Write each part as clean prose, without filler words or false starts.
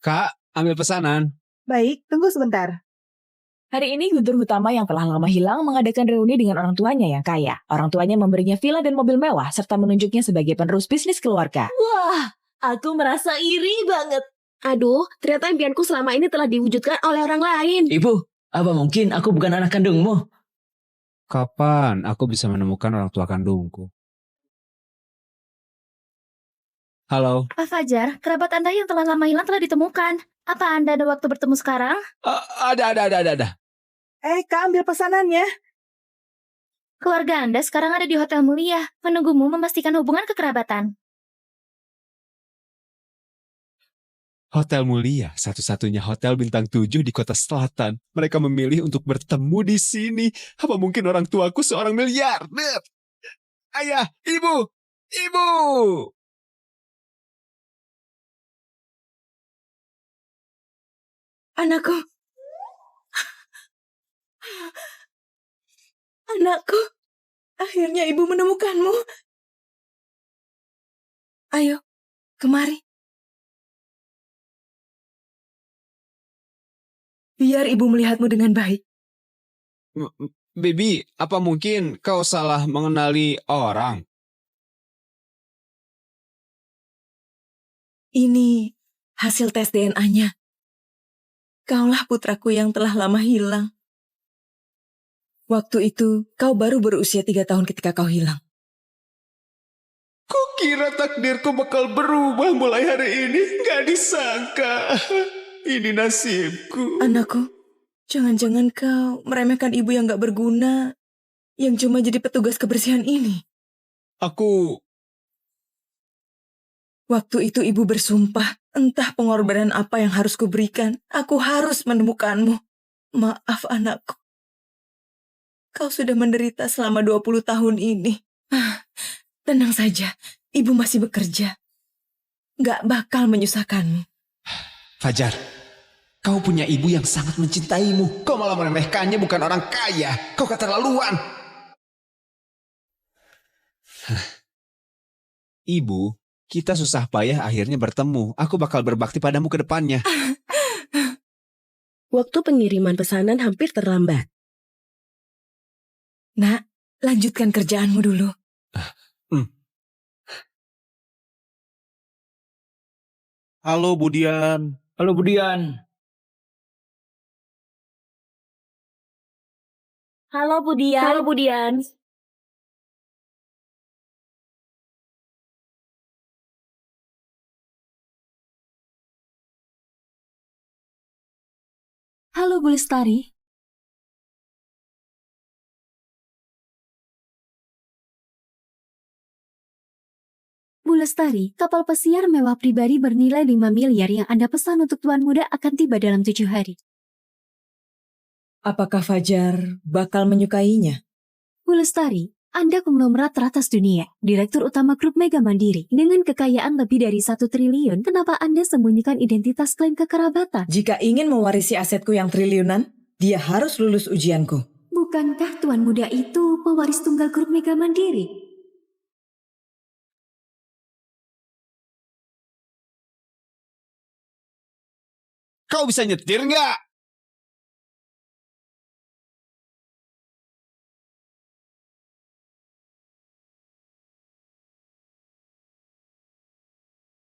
Kak, ambil pesanan. Baik, tunggu sebentar. Hari ini Guntur Hutama yang telah lama hilang mengadakan reuni dengan orang tuanya yang kaya. Orang tuanya memberinya villa dan mobil mewah serta menunjuknya sebagai penerus bisnis keluarga. Wah, aku merasa iri banget. Aduh, ternyata impianku selama ini telah diwujudkan oleh orang lain. Ibu, apa mungkin aku bukan anak kandungmu? Kapan aku bisa menemukan orang tua kandungku? Halo. Pak Fajar, kerabat Anda yang telah lama hilang telah ditemukan. Apa Anda ada waktu bertemu sekarang? Ada. Kak, ambil pesanannya. Keluarga Anda sekarang ada di Hotel Mulia, menunggumu memastikan hubungan kekerabatan. Hotel Mulia, satu-satunya hotel bintang 7 di kota selatan. Mereka memilih untuk bertemu di sini. Apa mungkin orang tuaku seorang miliarder? Ayah, ibu! Anakku. Anakku. Akhirnya ibu menemukanmu. Ayo, kemari. Biar ibu melihatmu dengan baik. Bibi, apa mungkin kau salah mengenali orang? Ini hasil tes DNA-nya. Kaulah putraku yang telah lama hilang. Waktu itu, kau baru berusia 3 tahun ketika kau hilang. Kukira takdirku bakal berubah mulai hari ini. Gak disangka. Ini nasibku. Anakku, jangan-jangan kau meremehkan ibu yang gak berguna, yang cuma jadi petugas kebersihan ini. Waktu itu ibu bersumpah, entah pengorbanan apa yang harus kuberikan, aku harus menemukanmu. Maaf anakku. Kau sudah menderita selama 20 tahun ini. Tenang saja, ibu masih bekerja. Gak bakal menyusahkanmu. Fajar, kau punya ibu yang sangat mencintaimu. Kau malah meremehkannya, bukan orang kaya. Kau keterlaluan. Ibu, kita susah payah akhirnya bertemu. Aku bakal berbakti padamu ke depannya. Waktu pengiriman pesanan hampir terlambat. Nak, lanjutkan kerjaanmu dulu. Halo Budian. Halo Budian. Halo Budian. Halo Budian. Halo Bu Lestari. Bu Lestari, kapal pesiar mewah pribadi bernilai 5 miliar yang Anda pesan untuk Tuan Muda akan tiba dalam 7 hari. Apakah Fajar bakal menyukainya? Bu Lestari, Anda konglomerat teratas dunia, Direktur Utama Grup Mega Mandiri. Dengan kekayaan lebih dari 1 triliun, kenapa Anda sembunyikan identitas klaim kekerabatan? Jika ingin mewarisi asetku yang triliunan, dia harus lulus ujianku. Bukankah Tuan Muda itu pewaris tunggal Grup Mega Mandiri? Kau bisa nyetir nggak?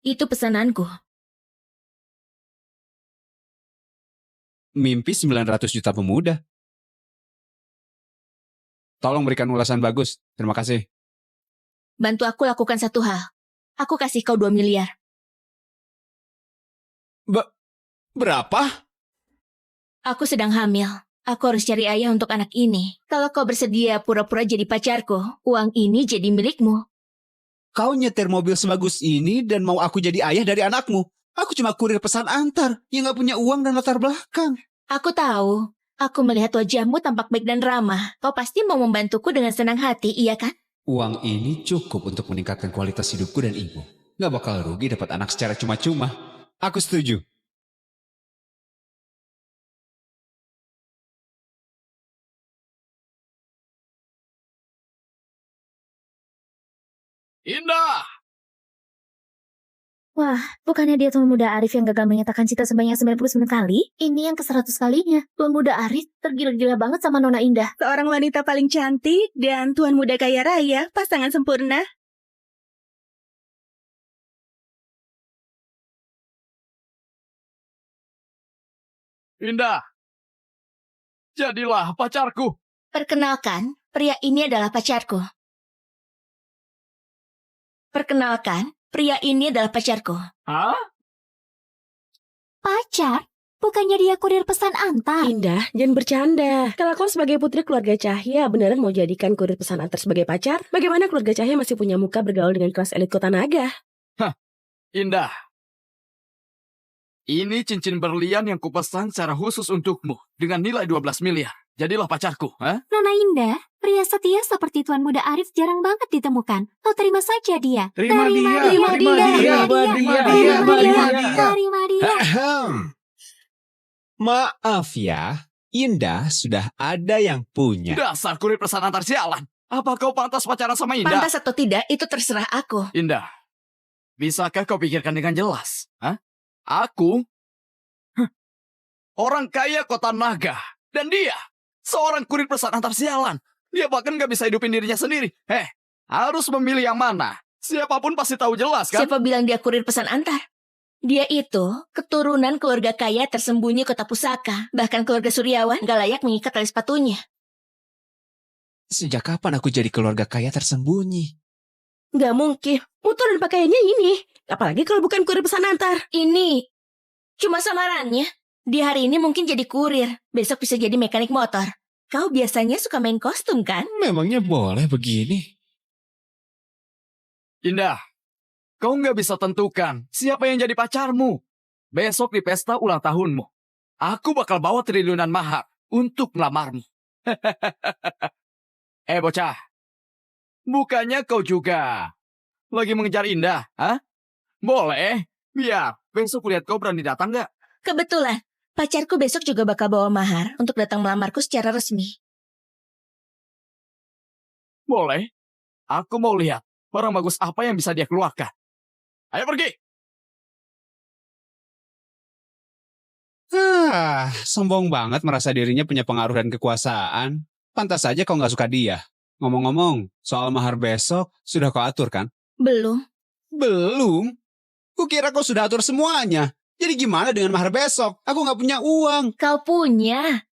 Itu pesananku. Mimpi 900 juta pemuda. Tolong berikan ulasan bagus. Terima kasih. Bantu aku lakukan satu hal. Aku kasih kau 2 miliar. Berapa? Aku sedang hamil. Aku harus cari ayah untuk anak ini. Kalau kau bersedia pura-pura jadi pacarku, uang ini jadi milikmu. Kau nyetir mobil sebagus ini dan mau aku jadi ayah dari anakmu. Aku cuma kurir pesan antar yang gak punya uang dan latar belakang. Aku tahu. Aku melihat wajahmu tampak baik dan ramah. Kau pasti mau membantuku dengan senang hati, iya kan? Uang ini cukup untuk meningkatkan kualitas hidupku dan ibu. Gak bakal rugi dapat anak secara cuma-cuma. Aku setuju. Indah. Wah, bukannya dia Tuan Muda Arif yang gagal menyatakan cinta sebanyak 99 kali? Ini yang ke-100 kalinya. Tuan Muda Arif tergila-gila banget sama Nona Indah. Seorang wanita paling cantik dan tuan muda kaya raya, pasangan sempurna. Indah, jadilah pacarku. Perkenalkan, pria ini adalah pacarku. Perkenalkan, pria ini adalah pacarku. Hah? Pacar? Bukannya dia kurir pesan antar? Indah, jangan bercanda. Kalau kau sebagai putri keluarga Cahya beneran mau jadikan kurir pesan antar sebagai pacar? Bagaimana keluarga Cahya masih punya muka bergaul dengan kelas elit kota naga? Indah, ini cincin berlian yang kupesan secara khusus untukmu dengan nilai 12 miliar. Jadilah pacarku, ha? Nona Indah, pria setia seperti Tuan Muda Arif jarang banget ditemukan. Kau terima saja dia. Terima dia. Ahem. Maaf ya, Indah sudah ada yang punya. Dasar kurir pesan antar sialan. Apa kau pantas pacaran sama Indah? Pantas atau tidak, itu terserah aku. Indah, bisakah kau pikirkan dengan jelas? Hah? Aku? Orang kaya kota naga. Dan dia, seorang kurir pesan antar sialan. Dia bahkan gak bisa hidupin dirinya sendiri. Harus memilih yang mana. Siapapun pasti tahu jelas kan? Siapa bilang dia kurir pesan antar? Dia itu keturunan keluarga kaya tersembunyi kota pusaka. Bahkan keluarga Suryawan gak layak mengikat tali sepatunya. Sejak kapan aku jadi keluarga kaya tersembunyi? Gak mungkin. Motor dan pakaiannya ini. Apalagi kalau bukan kurir pesan antar. Ini cuma samarannya. Di hari ini mungkin jadi kurir. Besok bisa jadi mekanik motor. Kau biasanya suka main kostum kan? Memangnya boleh begini? Indah, kau nggak bisa tentukan siapa yang jadi pacarmu. Besok di pesta ulang tahunmu, aku bakal bawa triliunan mahar untuk melamarmu. Bocah, bukannya kau juga lagi mengejar Indah, ha? Boleh, biar besok lihat kau berani datang nggak? Kebetulan, pacarku besok juga bakal bawa mahar untuk datang melamarku secara resmi. Boleh, aku mau lihat barang bagus apa yang bisa dia keluarkan. Ayo pergi. Sombong banget merasa dirinya punya pengaruh dan kekuasaan. Pantas saja kau nggak suka dia. Ngomong-ngomong, soal mahar besok sudah kau atur kan? Belum. Belum? Kukira kau sudah atur semuanya. Jadi gimana dengan mahar besok? Aku nggak punya uang. Kau punya.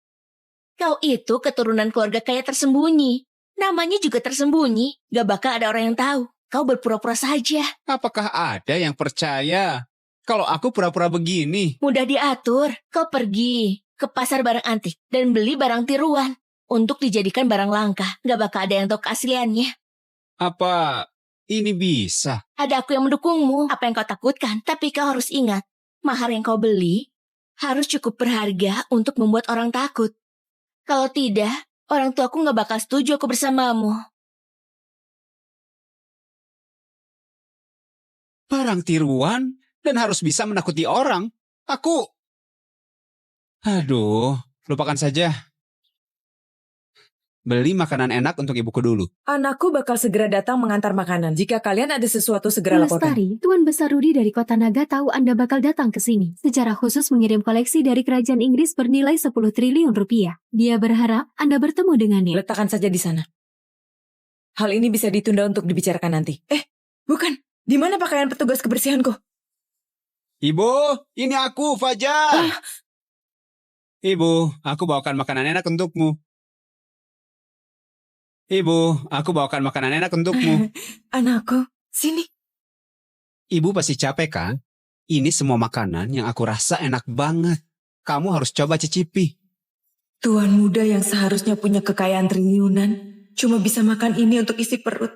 Kau itu keturunan keluarga kaya tersembunyi. Namanya juga tersembunyi. Gak bakal ada orang yang tahu. Kau berpura-pura saja. Apakah ada yang percaya kalau aku pura-pura begini? Mudah diatur. Kau pergi ke pasar barang antik dan beli barang tiruan untuk dijadikan barang langka. Gak bakal ada yang tahu keasliannya. Apa ini bisa? Ada aku yang mendukungmu. Apa yang kau takutkan? Tapi kau harus ingat, mahar yang kau beli harus cukup berharga untuk membuat orang takut. Kalau tidak, orang tuaku gak bakal setuju aku bersamamu. Barang tiruan dan harus bisa menakuti orang. Aduh, lupakan saja. Beli makanan enak untuk ibuku dulu. Anakku bakal segera datang mengantar makanan. Jika kalian ada sesuatu, segera laporkan. Lestari, Tuan Besar Rudi dari Kota Naga tahu Anda bakal datang ke sini. Secara khusus mengirim koleksi dari kerajaan Inggris bernilai 10 triliun rupiah. Dia berharap Anda bertemu dengannya. Letakkan saja di sana. Hal ini bisa ditunda untuk dibicarakan nanti. Bukan. Di mana pakaian petugas kebersihanku? Ibu, ini aku, Fajar. Ibu, aku bawakan makanan enak untukmu. Ibu, aku bawakan makanan enak untukmu. Anakku, sini. Ibu pasti capek kan? Ini semua makanan yang aku rasa enak banget. Kamu harus coba cicipi. Tuan muda yang seharusnya punya kekayaan triliunan cuma bisa makan ini untuk isi perut.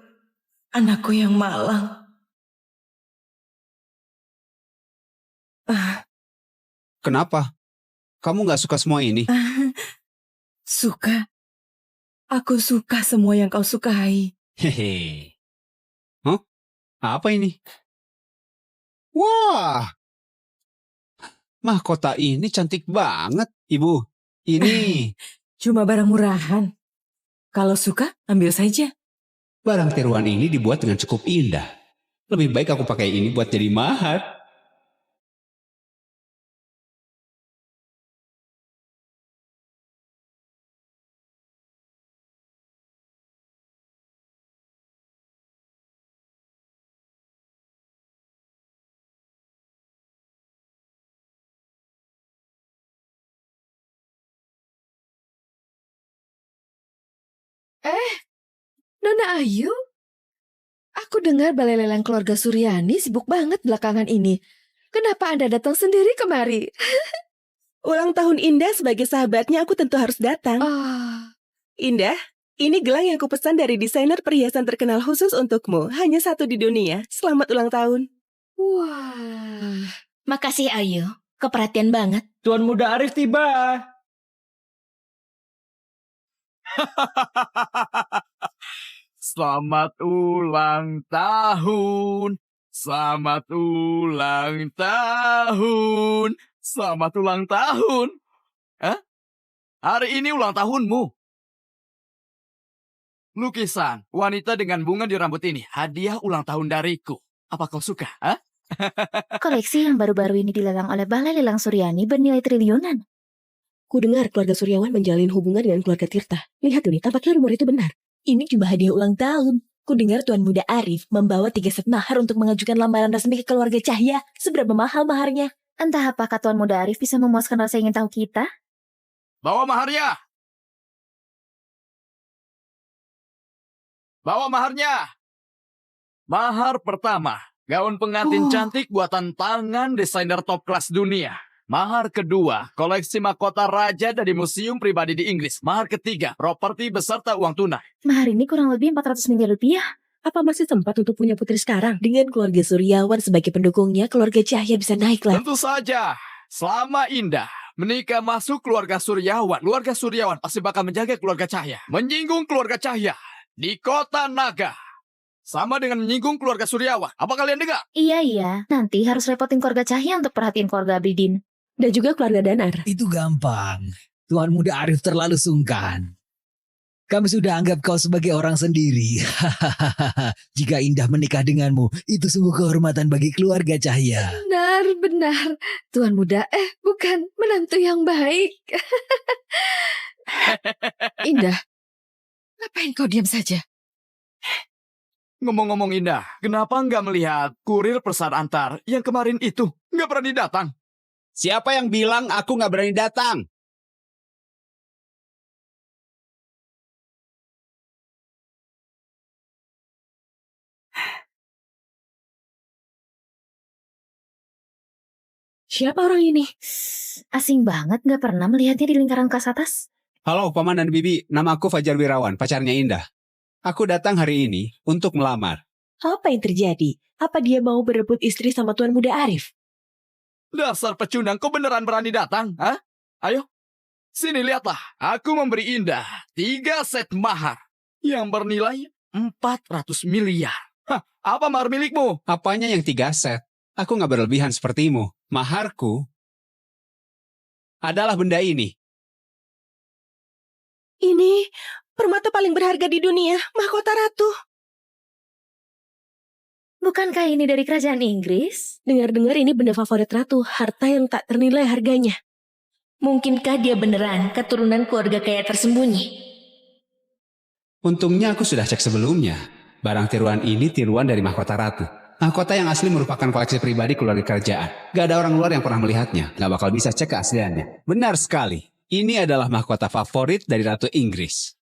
Anakku yang malang. Kenapa? Kamu gak suka semua ini? Suka. Aku suka semua yang kau sukai. Hehe. Hah? Apa ini? Wah! Mahkota ini cantik banget, Ibu. Ini Cuma barang murahan. Kalau suka, ambil saja. barang tiruan ini dibuat dengan cukup indah. Lebih baik aku pakai ini buat jadi mahar. Nona Ayu? Aku dengar balai lelang keluarga Suryani sibuk banget belakangan ini. Kenapa Anda datang sendiri kemari? Ulang tahun Indah sebagai sahabatnya aku tentu harus datang. Indah, ini gelang yang kupesan dari desainer perhiasan terkenal khusus untukmu. Hanya satu di dunia. Selamat ulang tahun. Wah. Makasih Ayu, keperhatian banget. Tuan Muda Arif tiba. Selamat ulang tahun. Selamat ulang tahun. Selamat ulang tahun. Hah? Hari ini ulang tahunmu. Lukisan wanita dengan bunga di rambut ini hadiah ulang tahun dariku. Apa kau suka? Hah? Koleksi yang baru-baru ini dilelang oleh Balai Lelang Suryani bernilai triliunan. Ku dengar keluarga Suryawan menjalin hubungan dengan keluarga Tirta. Lihat ini, tampaknya rumor itu benar. Ini cuma hadiah ulang tahun. Ku dengar Tuan Muda Arif membawa 3 set mahar untuk mengajukan lamaran resmi ke keluarga Cahya. Seberapa mahal maharnya? Entah apakah Tuan Muda Arif bisa memuaskan rasa ingin tahu kita? Bawa maharnya. Bawa maharnya. Mahar pertama, gaun pengantin cantik buatan tangan desainer top kelas dunia. Mahar kedua, koleksi mahkota raja dari museum pribadi di Inggris. Mahar ketiga, properti beserta uang tunai. Mahar ini kurang lebih 400 miliar rupiah. Apa masih sempat untuk punya putri sekarang? Dengan keluarga Suryawan sebagai pendukungnya, keluarga Cahya bisa naiklah. Tentu saja, selama Indah menikah masuk keluarga Suryawan pasti bakal menjaga keluarga Cahya. Menyinggung keluarga Cahya di kota Naga sama dengan menyinggung keluarga Suryawan. Apa kalian dengar? Iya. Nanti harus repotin keluarga Cahya untuk perhatiin keluarga Abidin. Dan juga keluarga Danar. Itu gampang. Tuan Muda Arif terlalu sungkan. Kami sudah anggap kau sebagai orang sendiri. Jika Indah menikah denganmu, itu sungguh kehormatan bagi keluarga Cahya. Benar. Tuan Muda, bukan menantu yang baik. Indah, ngapain kau diam saja? Ngomong-ngomong Indah, kenapa nggak melihat kurir pesan antar yang kemarin itu? Nggak berani datang. Siapa yang bilang aku nggak berani datang? Siapa orang ini? Asing banget, gak pernah melihatnya di lingkaran kelas atas. Halo Paman dan Bibi, nama aku Fajar Wirawan, pacarnya Indah. Aku datang hari ini untuk melamar. Apa yang terjadi? Apa dia mau berebut istri sama Tuan Muda Arif? Dasar pecundang, kau beneran berani datang? Hah? Ayo, sini lihatlah. Aku memberi Indah 3 set mahar yang bernilai 400 miliar. Hah, apa mahar milikmu? Apanya yang 3 set? Aku nggak berlebihan sepertimu. Maharku adalah benda ini. Ini permata paling berharga di dunia, mahkota ratu. Bukankah ini dari kerajaan Inggris? Dengar-dengar ini benda favorit ratu, harta yang tak ternilai harganya. Mungkinkah dia beneran keturunan keluarga kaya tersembunyi? Untungnya aku sudah cek sebelumnya. Barang tiruan ini tiruan dari mahkota ratu. Mahkota yang asli merupakan koleksi pribadi keluarga kerajaan. Gak ada orang luar yang pernah melihatnya. Gak bakal bisa cek keasliannya. Benar sekali. Ini adalah mahkota favorit dari Ratu Inggris.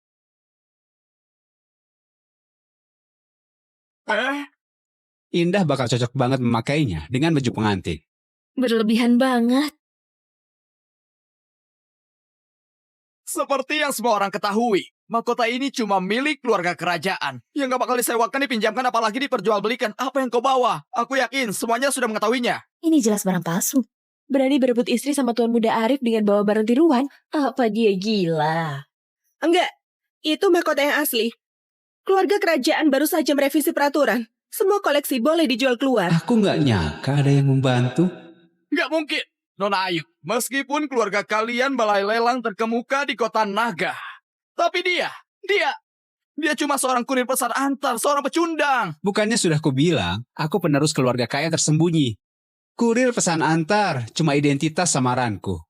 Indah bakal cocok banget memakainya dengan baju pengantin. Berlebihan banget. Seperti yang semua orang ketahui, mahkota ini cuma milik keluarga kerajaan. Yang gak bakal disewakan, dipinjamkan, apalagi diperjualbelikan. Apa yang kau bawa? Aku yakin semuanya sudah mengetahuinya. Ini jelas barang palsu. Berani berebut istri sama Tuan Muda Arif dengan bawa barang tiruan? Apa dia gila? Enggak, itu mahkota yang asli. Keluarga kerajaan baru saja merevisi peraturan. Semua koleksi boleh dijual keluar. Aku nggak nyangka ada yang membantu. Nggak mungkin, Nona Ayu. Meskipun keluarga kalian balai lelang terkemuka di kota Naga. Tapi dia cuma seorang kurir pesan antar, seorang pecundang. Bukannya sudah kubilang, aku penerus keluarga kaya tersembunyi. Kurir pesan antar, cuma identitas samaranku.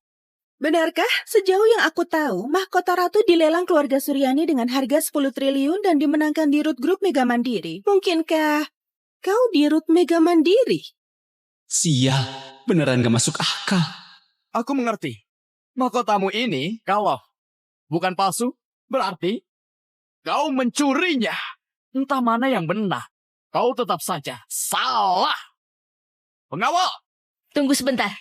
Benarkah? Sejauh yang aku tahu, mahkota ratu dilelang keluarga Suryani dengan harga 10 triliun dan dimenangkan di Root Group Mega Mandiri. Mungkinkah kau di Root Mega Mandiri? Sial, beneran gak masuk akal. Aku mengerti. Mahkotamu ini, kalau bukan palsu, berarti Kau mencurinya. Entah mana yang benar. Kau tetap saja salah. Pengawal! Tunggu sebentar.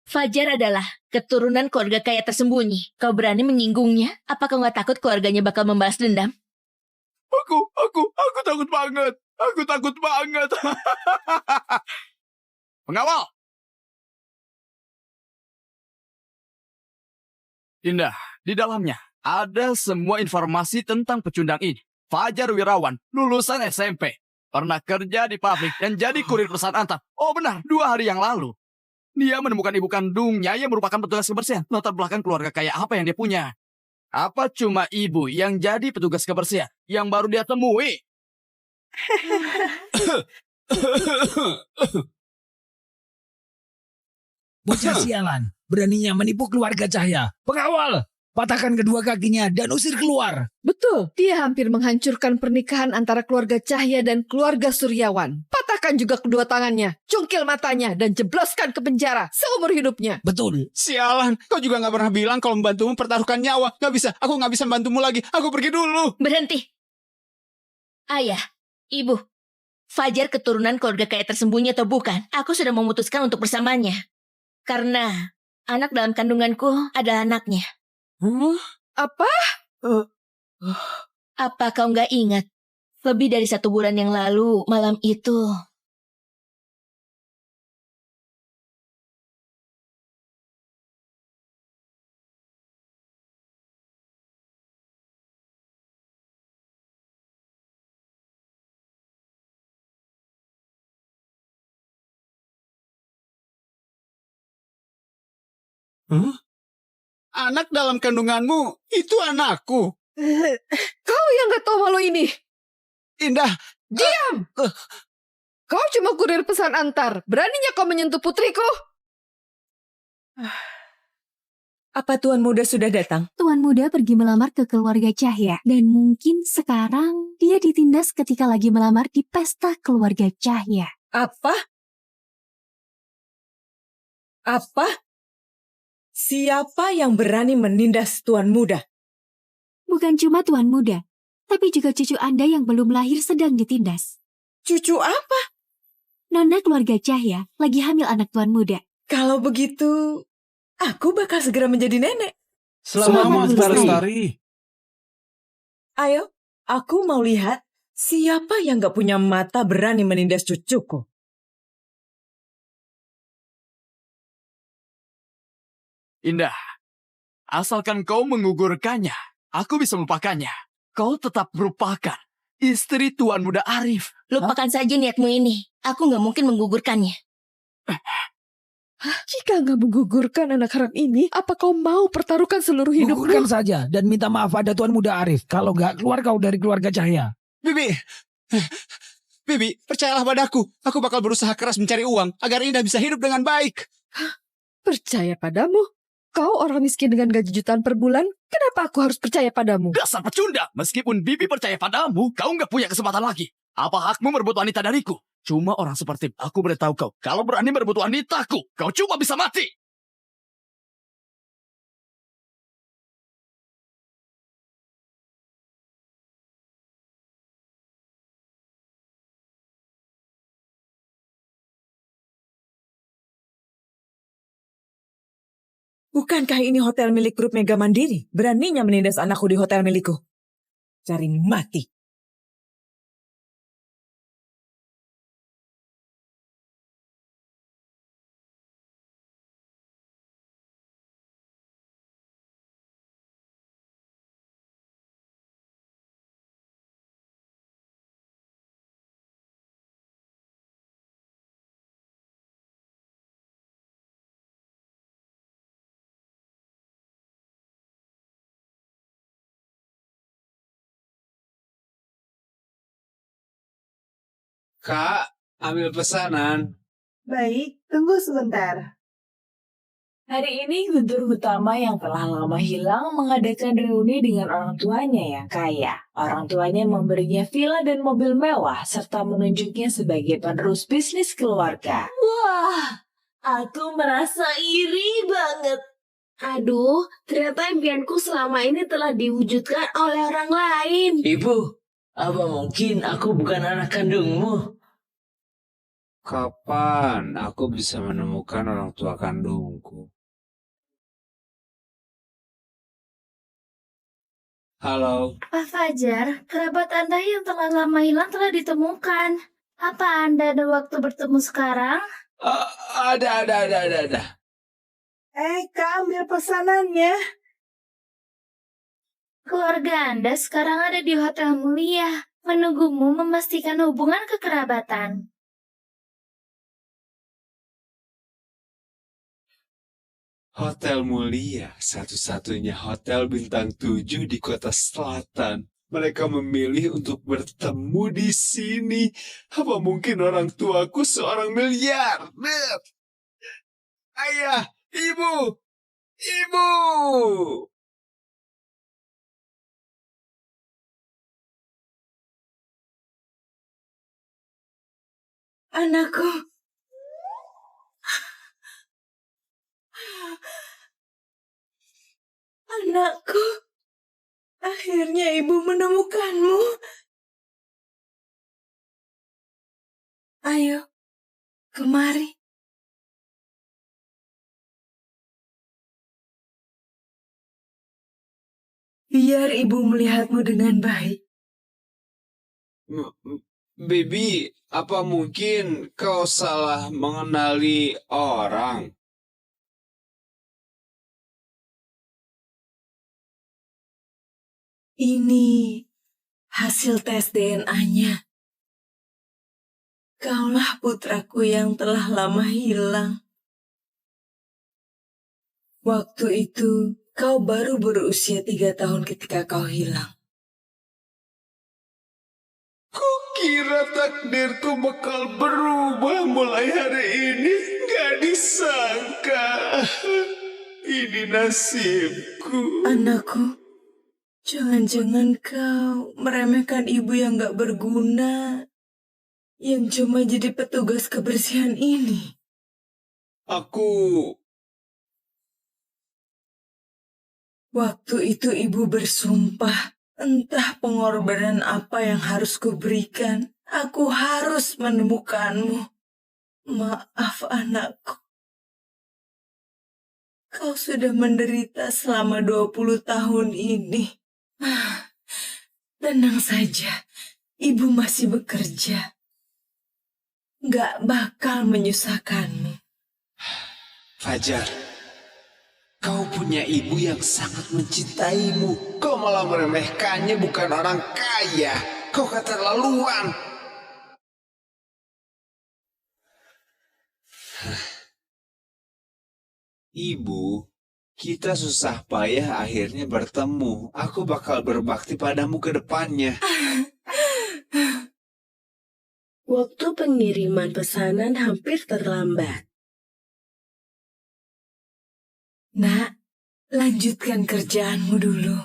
Fajar adalah keturunan keluarga kaya tersembunyi. Kau berani menyinggungnya? Apa kau nggak takut keluarganya bakal membalas dendam? Aku takut banget. Aku takut banget. Pengawal! Indah, di dalamnya ada semua informasi tentang pecundang ini. Fajar Wirawan, lulusan SMP. Pernah kerja di pabrik dan jadi kurir pesan antar. Oh benar, 2 hari yang lalu. Dia menemukan ibu kandungnya yang merupakan petugas kebersihan. Latar belakang keluarga kaya apa yang dia punya? Apa cuma ibu yang jadi petugas kebersihan yang baru dia temui? Bocah sialan, beraninya menipu keluarga Cahya. Pengawal, patahkan kedua kakinya dan usir keluar. Betul, dia hampir menghancurkan pernikahan antara keluarga Cahya dan keluarga Suryawan. Patahkan juga kedua tangannya, cungkil matanya, dan jebloskan ke penjara seumur hidupnya. Betul. Sialan, kau juga nggak pernah bilang kalau membantumu mempertaruhkan nyawa. Nggak bisa, aku nggak bisa membantumu lagi. Aku pergi dulu. Berhenti. Ayah, ibu, Fajar keturunan keluarga kaya tersembunyi atau bukan, aku sudah memutuskan untuk bersamanya. Karena anak dalam kandunganku adalah anaknya. Apa? Apa kau nggak ingat? Lebih dari 1 bulan yang lalu, malam itu... Anak dalam kandunganmu, itu anakku. Kau yang gak tahu malu ini. Indah. Diam! Kau cuma kurir pesan antar. Beraninya kau menyentuh putriku? Apa Tuan Muda sudah datang? Tuan Muda pergi melamar ke keluarga Cahya. Dan mungkin sekarang dia ditindas ketika lagi melamar di pesta keluarga Cahya. Apa? Apa? Siapa yang berani menindas Tuan Muda? Bukan cuma Tuan Muda, tapi juga cucu Anda yang belum lahir sedang ditindas. Cucu apa? Nona keluarga Cahya lagi hamil anak Tuan Muda. Kalau begitu, aku bakal segera menjadi nenek. Selamat Lestari. Ayo, aku mau lihat siapa yang gak punya mata berani menindas cucuku. Indah, asalkan kau menggugurkannya, aku bisa melupakannya. Kau tetap merupakan istri Tuan Muda Arif. Lupakan saja niatmu ini. Aku nggak mungkin menggugurkannya. Jika nggak menggugurkan anak haram ini, apa kau mau pertaruhkan seluruh hidupmu? Gugurkan saja dan minta maaf pada Tuan Muda Arif. Kalau nggak, keluar kau dari keluarga Cahya. Bibi, percayalah padaku. Aku bakal berusaha keras mencari uang agar Indah bisa hidup dengan baik. Percaya padamu? Kau orang miskin dengan gaji jutaan per bulan, kenapa aku harus percaya padamu? Dasar pecundang! Meskipun Bibi percaya padamu, kau nggak punya kesempatan lagi. Apa hakmu merebut wanita dariku? Cuma orang seperti aku beritahu kau, kalau berani merebut wanitaku, kau cuma bisa mati. Bukankah ini hotel milik grup Mega Mandiri? Beraninya menindas anakku di hotel milikku. Cari mati. Kak, ambil pesanan. Baik, tunggu sebentar. Hari ini Guntur Hutama yang telah lama hilang mengadakan reuni dengan orang tuanya yang kaya. Orang tuanya memberinya villa dan mobil mewah serta menunjuknya sebagai penerus bisnis keluarga. Wah, aku merasa iri banget. Aduh, ternyata impianku selama ini telah diwujudkan oleh orang lain. Ibu, apa mungkin aku bukan anak kandungmu? Kapan aku bisa menemukan orang tua kandungku? Halo. Pak Fajar, kerabat Anda yang telah lama hilang telah ditemukan. Apa Anda ada waktu bertemu sekarang? Ada. Kak, ambil pesanannya. Keluarga Anda sekarang ada di Hotel Mulia, menunggumu memastikan hubungan kekerabatan. Hotel Mulia, satu-satunya hotel bintang 7 di kota selatan. Mereka memilih untuk bertemu di sini. Apa mungkin orang tuaku seorang miliarder? Ayah, ibu! Anakku. Anakku. Akhirnya ibu menemukanmu. Ayo, kemari. Biar ibu melihatmu dengan baik. Bibi, apa mungkin kau salah mengenali orang? Ini hasil tes DNA-nya. Kaulah putraku yang telah lama hilang. Waktu itu, kau baru berusia 3 tahun ketika kau hilang. Kukira takdirku bakal berubah mulai hari ini. Gak disangka. Ini nasibku. Anakku, jangan-jangan kau meremehkan ibu yang gak berguna, yang cuma jadi petugas kebersihan ini. Waktu itu ibu bersumpah, entah pengorbanan apa yang harus kuberikan, aku harus menemukanmu. Maaf anakku. Kau sudah menderita selama 20 tahun ini. Tenang saja, ibu masih bekerja. Gak bakal menyusahkanmu. Fajar, kau punya ibu yang sangat mencintaimu. Kau malah meremehkannya, bukan orang kaya. Kau keterlaluan. Ibu, kita susah payah akhirnya bertemu. Aku bakal berbakti padamu ke depannya. Waktu pengiriman pesanan hampir terlambat. Nak, lanjutkan kerjaanmu dulu.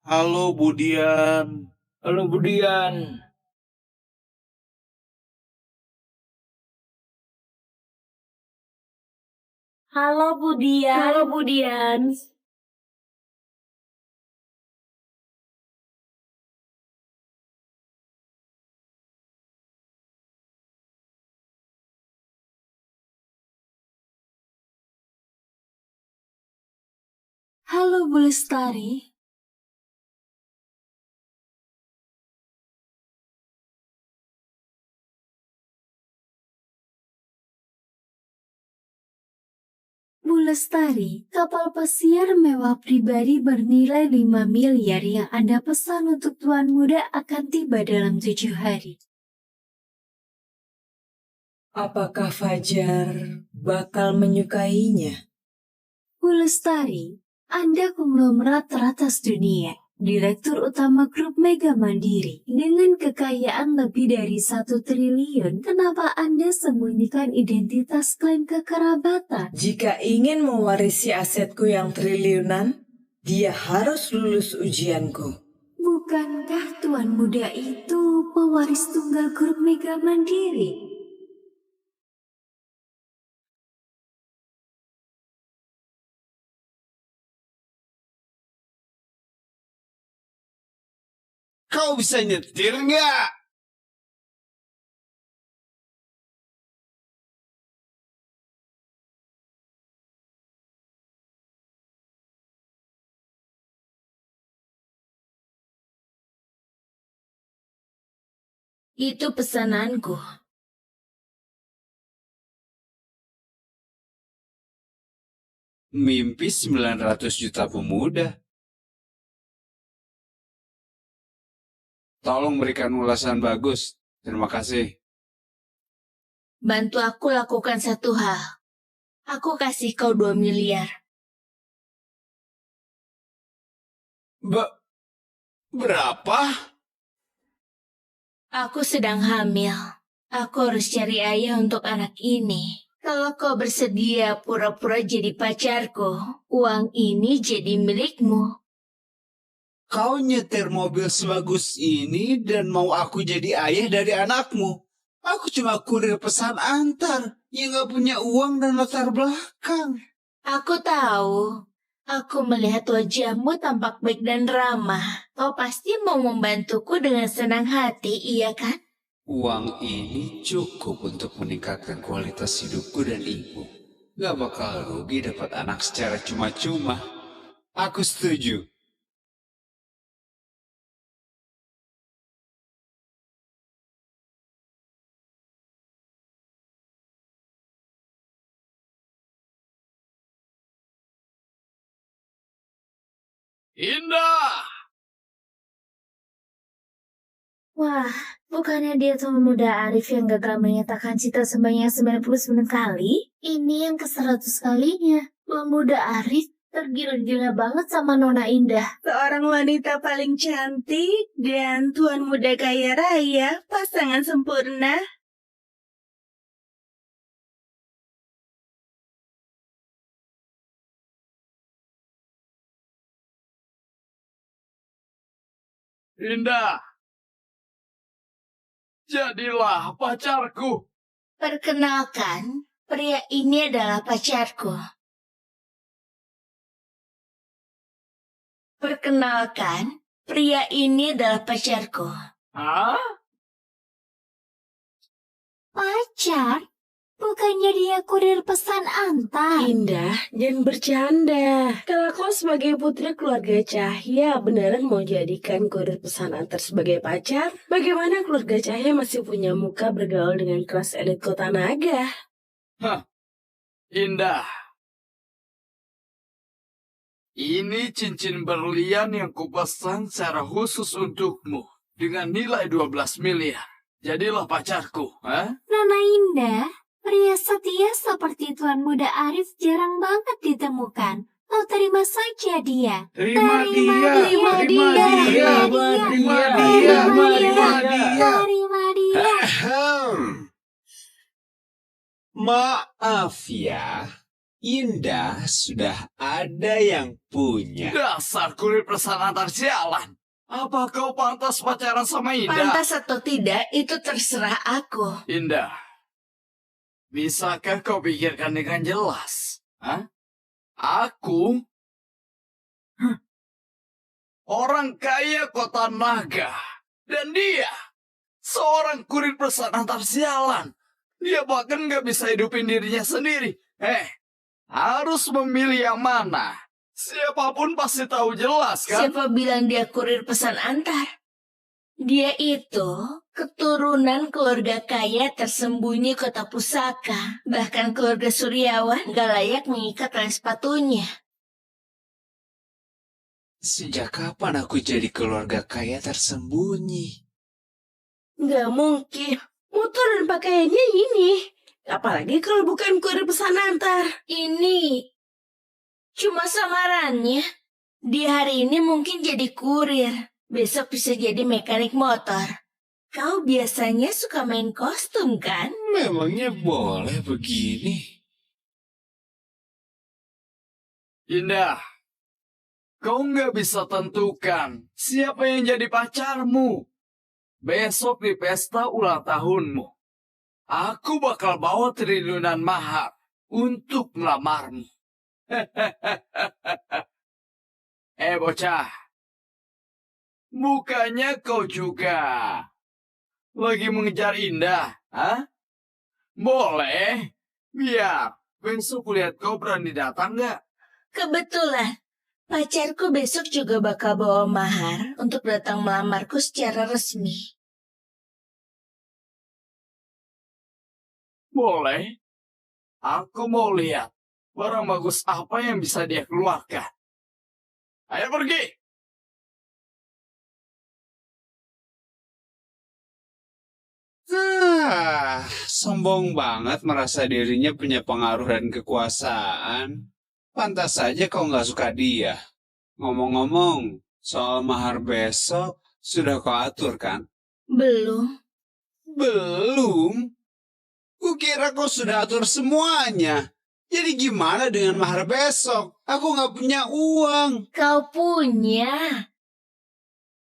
Halo Budian. Halo Budian. Halo Budian. Halo Budian. Halo Bu Lestari. Bu Lestari, kapal pesiar mewah pribadi bernilai 5 miliar yang Anda pesan untuk Tuan Muda akan tiba dalam 7 hari. Apakah Fajar bakal menyukainya? Bu Lestari, Anda konglomerat teratas dunia, Direktur Utama Grup Mega Mandiri. Dengan kekayaan lebih dari 1 triliun, kenapa Anda sembunyikan identitas klaim kekerabatan? Jika ingin mewarisi asetku yang triliunan, dia harus lulus ujianku. Bu Bukankah tuan muda itu pewaris tunggal grup Mega Mandiri? Kau bisa nyetir nggak? Itu pesananku. Mimpi 900 juta pemuda. Tolong berikan ulasan bagus. Terima kasih. Bantu aku lakukan satu hal. Aku kasih kau 2 miliar. Berapa? Aku sedang hamil. Aku harus cari ayah untuk anak ini. Kalau kau bersedia pura-pura jadi pacarku, uang ini jadi milikmu. Kau nyetir mobil sebagus ini dan mau aku jadi ayah dari anakmu. Aku cuma kurir pesan antar yang gak punya uang dan latar belakang. Aku tahu. Aku melihat wajahmu tampak baik dan ramah. Kau pasti mau membantuku dengan senang hati, iya kan? Uang ini cukup untuk meningkatkan kualitas hidupku dan ibu. Gak bakal rugi dapat anak secara cuma-cuma. Aku setuju. Indah! Wah, bukannya dia tuan muda Arif yang gagal menyatakan cinta sebanyak 99 kali? Ini yang ke-100 kalinya. Tuan muda Arif tergila-gila banget sama Nona Indah. Seorang wanita paling cantik dan tuan muda kaya raya, pasangan sempurna. Indah! Jadilah pacarku. Perkenalkan, pria ini adalah pacarku. Perkenalkan, pria ini adalah pacarku. Hah? Pacar? Bukannya dia kurir pesan antar? Indah, jangan bercanda. Kalau kau sebagai putri keluarga Cahya beneran mau jadikan kurir pesan antar sebagai pacar? Bagaimana keluarga Cahya masih punya muka bergaul dengan kelas elit kota naga? Hah, Indah. Ini cincin berlian yang kupesan secara khusus untukmu dengan nilai 12 miliar. Jadilah pacarku, ha? Nona Indah, pria setia seperti tuan muda Arif jarang banget ditemukan. Kau terima saja dia. Terima dia. Maaf ya, Indah sudah ada yang punya. Dasar kurir pesan antar sialan. Apa kau pantas pacaran sama Indah? Pantas atau tidak, itu terserah aku. Indah, bisakah kau pikirkan dengan jelas? Hah? Aku orang kaya kota naga. Dan dia seorang kurir pesan antar sialan. Dia bahkan gak bisa hidupin dirinya sendiri. Harus memilih yang mana. Siapapun pasti tahu jelas kan? Siapa bilang dia kurir pesan antar? Dia itu keturunan keluarga kaya tersembunyi kota pusaka. Bahkan keluarga Suryawan gak layak mengikat tali sepatunya. Sejak kapan aku jadi keluarga kaya tersembunyi? Gak mungkin. Motor dan pakaiannya ini. Apalagi kalau bukan kurir pesan antar. Ini cuma samarannya. Di hari ini mungkin jadi kurir. Besok bisa jadi mekanik motor. Kau biasanya suka main kostum kan? Memangnya boleh begini? Indah, Kau nggak bisa tentukan siapa yang jadi pacarmu. Besok di pesta ulang tahunmu, aku bakal bawa triliunan mahar untuk melamarmu. Bocah, bukannya kau juga lagi mengejar Indah, hah? Boleh, biar besok kulihat kau berani datang nggak? Kebetulan, pacarku besok juga bakal bawa mahar untuk datang melamarku secara resmi. Boleh. Aku mau lihat barang bagus apa yang bisa dia keluarkan. Ayo pergi. Sombong banget merasa dirinya punya pengaruh dan kekuasaan. Pantas saja kau nggak suka dia. Ngomong-ngomong, soal mahar besok sudah kau atur kan? Belum. Belum? Kukira kau sudah atur semuanya. Jadi gimana dengan mahar besok? Aku nggak punya uang. Kau punya.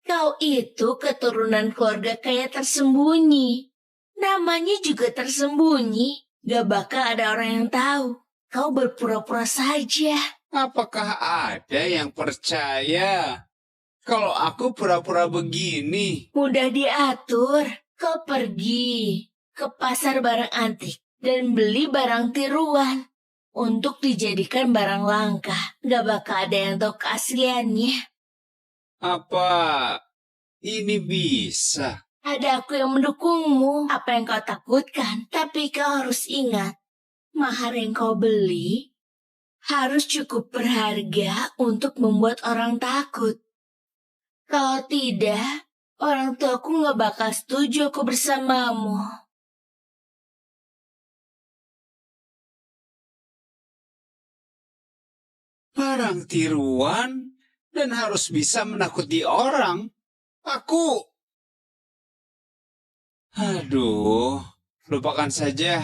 Kau itu keturunan keluarga kaya tersembunyi. Namanya juga tersembunyi. Gak bakal ada orang yang tahu. Kau berpura-pura saja. Apakah ada yang percaya kalau aku pura-pura begini? Mudah diatur. Kau pergi ke pasar barang antik dan beli barang tiruan untuk dijadikan barang langka. Gak bakal ada yang tahu keasliannya. Apa ini bisa? Ada aku yang mendukungmu. Apa yang kau takutkan? Tapi kau harus ingat, mahar yang kau beli harus cukup berharga untuk membuat orang takut. Kalau tidak, orang tuaku gak bakal setuju aku bersamamu. Barang tiruan dan harus bisa menakuti orang. Aduh, lupakan saja.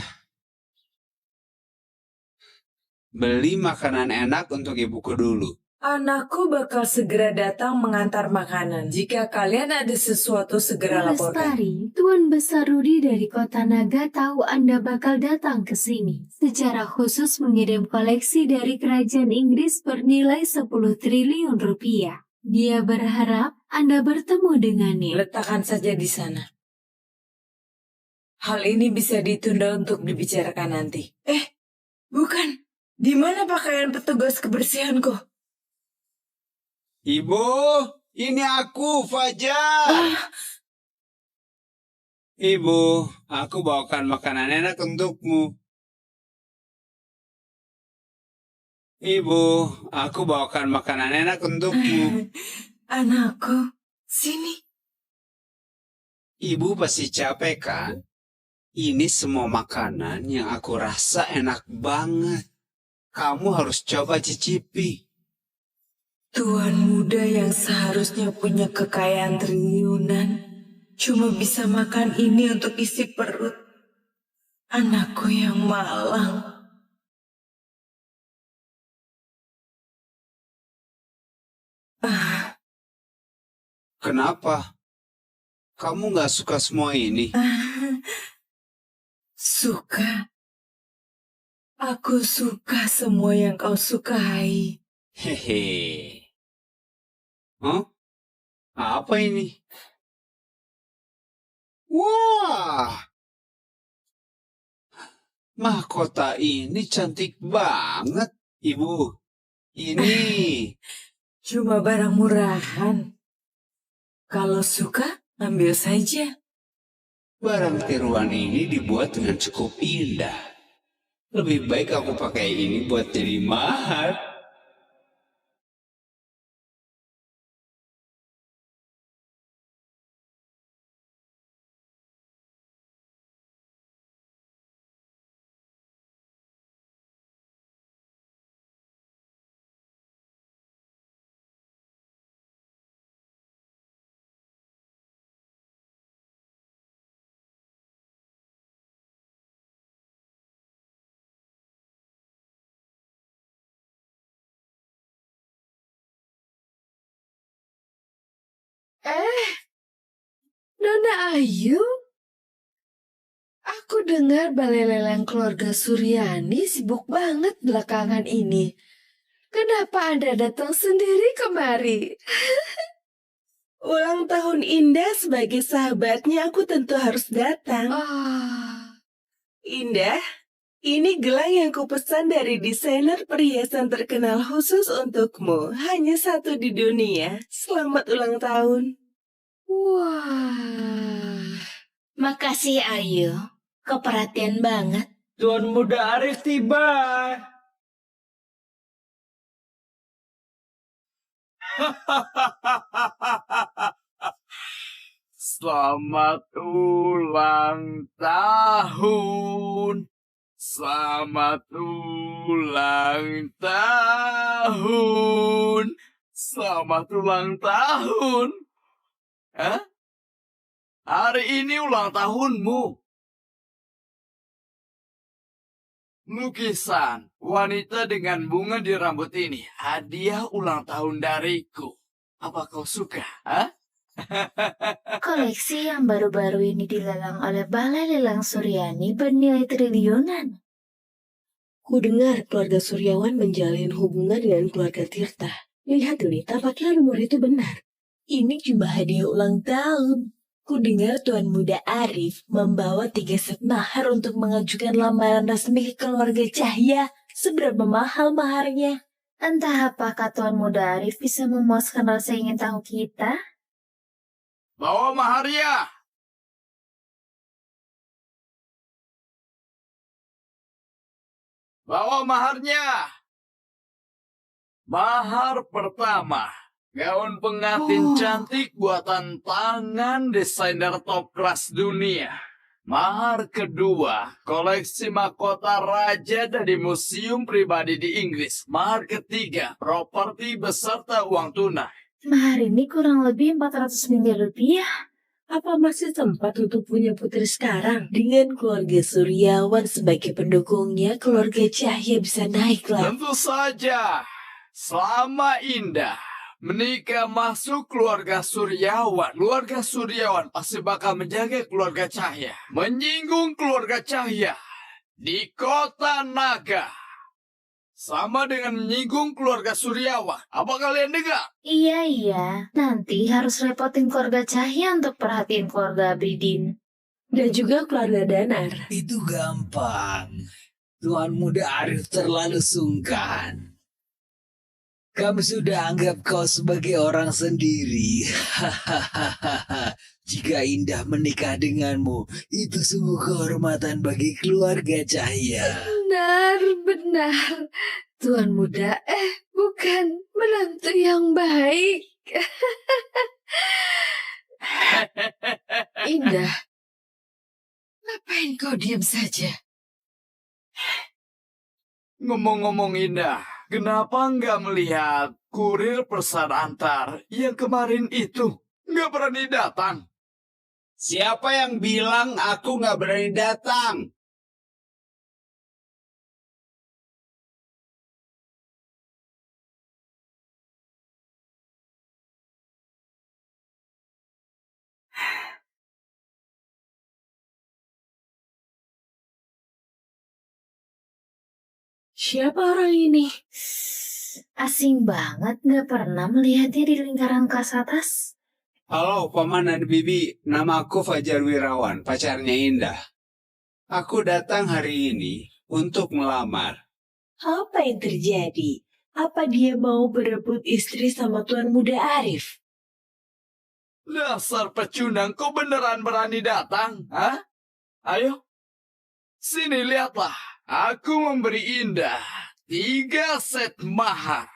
Beli makanan enak untuk ibuku dulu. Anakku bakal segera datang mengantar makanan. Jika kalian ada sesuatu, segera laporkan. Lestari, Tuan Besar Rudi dari Kota Naga tahu Anda bakal datang ke sini. Secara khusus mengirim koleksi dari kerajaan Inggris bernilai 10 triliun rupiah. Dia berharap Anda bertemu dengannya. Letakkan saja di sana. Hal ini bisa ditunda untuk dibicarakan nanti. Bukan. Di mana pakaian petugas kebersihanku? Ibu, ini aku, Fajar. Ibu, aku bawakan makanan enak untukmu. Ibu, aku bawakan makanan enak untukmu. Anakku, sini. Ibu pasti capek kan? Ini semua makanan yang aku rasa enak banget. Kamu harus coba cicipi. Tuan muda yang seharusnya punya kekayaan triliunan cuma bisa makan ini untuk isi perut. Anakku yang malang. Kenapa? Kamu nggak suka semua ini? Suka. Aku suka semua yang kau sukai. Hehe. Hah? Apa ini? Wah! Mahkota ini cantik banget, Ibu. Ini. Cuma barang murahan. Kalau suka, ambil saja. Barang tiruan ini dibuat dengan cukup indah. Lebih baik aku pakai ini buat jadi mahar. Nona Ayu? Aku dengar balai lelang keluarga Suryani sibuk banget belakangan ini. Kenapa Anda datang sendiri kemari? Ulang tahun Indah sebagai sahabatnya aku tentu harus datang. Indah, ini gelang yang kupesan dari desainer perhiasan terkenal khusus untukmu. Hanya satu di dunia. Selamat ulang tahun. Wah. Makasih Ayu. Kau perhatian banget. Tuan Muda Arif tiba. Selamat ulang tahun. Selamat ulang tahun. Selamat ulang tahun. Hah? Hari ini ulang tahunmu. Lukisan wanita dengan bunga di rambut ini hadiah ulang tahun dariku. Apa kau suka? Hah? Koleksi yang baru-baru ini dilelang oleh Balai Lelang Suryani bernilai triliunan. Ku dengar keluarga Suryawan menjalin hubungan dengan keluarga Tirta. Lihat ini, tampaknya rumor itu benar. Ini cuma hadiah ulang tahun. Ku dengar Tuan Muda Arif membawa 3 set mahar untuk mengajukan lamaran resmi ke keluarga Cahya. Seberapa mahal maharnya? Entah apakah Tuan Muda Arif bisa memuaskan rasa ingin tahu kita? Bawa maharnya. Bawa maharnya. Mahar pertama. Gaun pengantin cantik buatan tangan desainer top kelas dunia. Mahar kedua, koleksi mahkota raja dari museum pribadi di Inggris. Mahar ketiga, properti beserta uang tunai. Mahar ini kurang lebih 400 miliar rupiah. Apa masih sempat untuk punya putri sekarang? Dengan keluarga Suryawan sebagai pendukungnya, keluarga Cahya bisa naik lah. Tentu saja, selama Indah menikah masuk keluarga Suryawan. Keluarga Suryawan pasti bakal menjaga keluarga Cahya. Menyinggung keluarga Cahya di kota naga. Sama dengan menyinggung keluarga Suryawan. Apa kalian dengar? Iya. Nanti harus repotin keluarga Cahya untuk perhatiin keluarga Abidin. Dan juga keluarga Danar. Itu gampang. Tuan Muda Arif terlalu sungkan. Kami sudah anggap kau sebagai orang sendiri. Jika Indah menikah denganmu, itu sungguh kehormatan bagi keluarga Cahya. Benar. Tuan Muda, bukan menantu yang baik. Indah, ngapain kau diam saja? Ngomong-ngomong Indah, kenapa nggak melihat kurir pesan antar yang kemarin itu? Nggak berani datang. Siapa yang bilang aku nggak berani datang? Siapa orang ini? Asing banget, gak pernah melihatnya di lingkaran kelas atas. Halo, Paman dan Bibi. Nama aku Fajar Wirawan, pacarnya Indah. Aku datang hari ini untuk melamar. Apa yang terjadi? Apa dia mau berebut istri sama Tuan Muda Arif? Dasar pecundang, kau beneran berani datang? Hah? Ayo, sini lihatlah. Aku memberi Indah 3 set mahar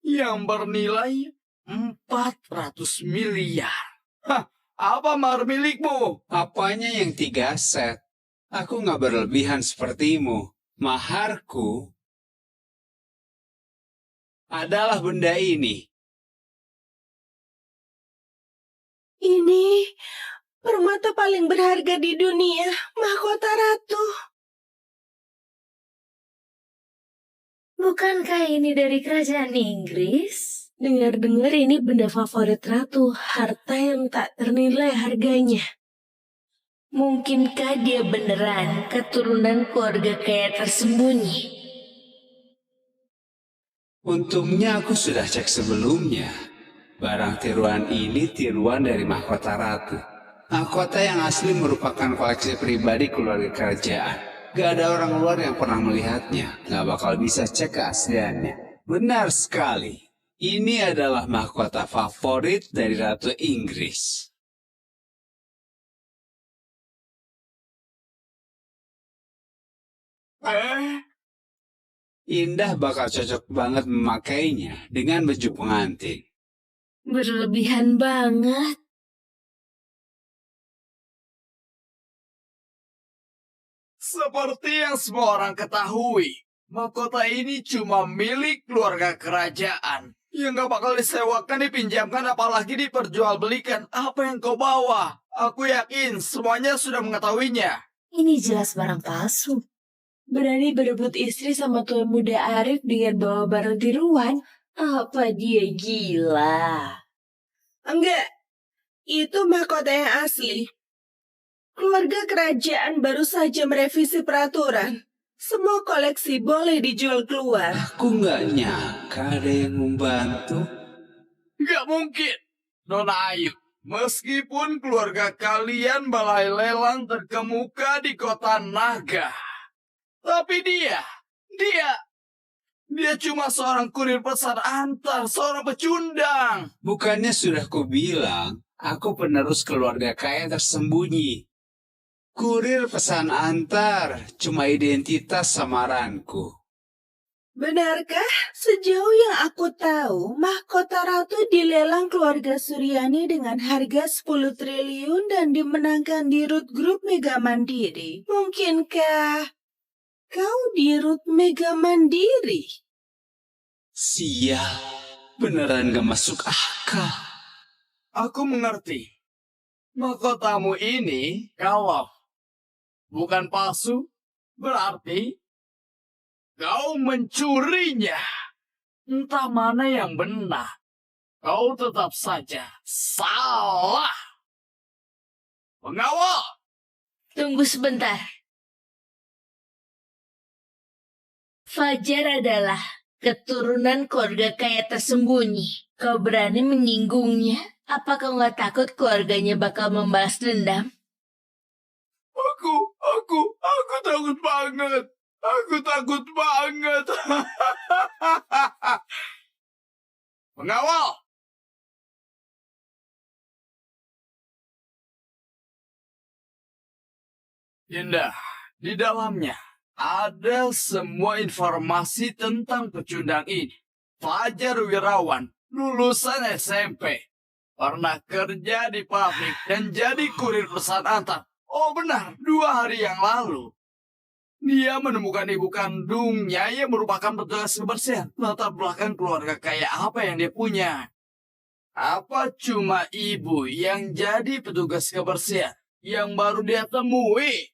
yang bernilai 400 miliar. Hah, apa mahar milikmu? Apanya yang 3 set? Aku nggak berlebihan sepertimu. Maharku adalah benda ini. Ini permata paling berharga di dunia, mahkota ratu. Bukankah ini dari kerajaan Inggris? Dengar-dengar ini benda favorit ratu, harta yang tak ternilai harganya. Mungkinkah dia beneran keturunan keluarga kaya tersembunyi? Untungnya aku sudah cek sebelumnya. Barang tiruan ini tiruan dari mahkota ratu. Mahkota yang asli merupakan koleksi pribadi keluarga kerajaan. Gak ada orang luar yang pernah melihatnya. Gak bakal bisa cek keasliannya. Benar sekali. Ini adalah mahkota favorit dari Ratu Inggris. Indah bakal cocok banget memakainya dengan baju pengantin. Berlebihan banget. Seperti yang semua orang ketahui, mahkota ini cuma milik keluarga kerajaan. Yang gak bakal disewakan, dipinjamkan, apalagi diperjualbelikan. Apa yang kau bawa? Aku yakin semuanya sudah mengetahuinya. Ini jelas barang palsu. Berani berebut istri sama tuan muda Arif dengan bawa barang tiruan? Apa dia gila? Enggak, itu mahkota yang asli. Keluarga kerajaan baru saja merevisi peraturan. Semua koleksi boleh dijual keluar. Aku nggak nyangka ada yang membantu. Gak mungkin, Nona Ayu. Meskipun keluarga kalian balai lelang terkemuka di kota Naga. Tapi dia cuma seorang kurir pesan antar, seorang pecundang. Bukannya sudah kubilang, aku penerus keluarga kaya tersembunyi. Kurir pesan antar, cuma identitas samaranku. Benarkah? Sejauh yang aku tahu, mahkota ratu dilelang keluarga Suryani dengan harga 10 triliun dan dimenangkan di Root Group Mega Mandiri. Mungkinkah kau di Root Mega Mandiri? Sial, beneran gak masuk akal. Aku mengerti. Mahkotamu ini, kalau bukan palsu, berarti kau mencurinya. Entah mana yang benar. Kau tetap saja salah. Pengawal! Tunggu sebentar. Fajar adalah keturunan keluarga kaya tersembunyi. Kau berani menyinggungnya? Apa kau nggak takut keluarganya bakal membalas dendam? Aku takut banget. Aku takut banget. Pengawal! Indah, di dalamnya ada semua informasi tentang pecundang ini. Fajar Wirawan, lulusan SMP. Pernah kerja di pabrik dan jadi kurir pesan antar. Oh benar, 2 hari yang lalu. Dia menemukan ibu kandungnya yang merupakan petugas kebersihan. Latar belakang keluarga kaya apa yang dia punya? Apa cuma ibu yang jadi petugas kebersihan yang baru dia temui?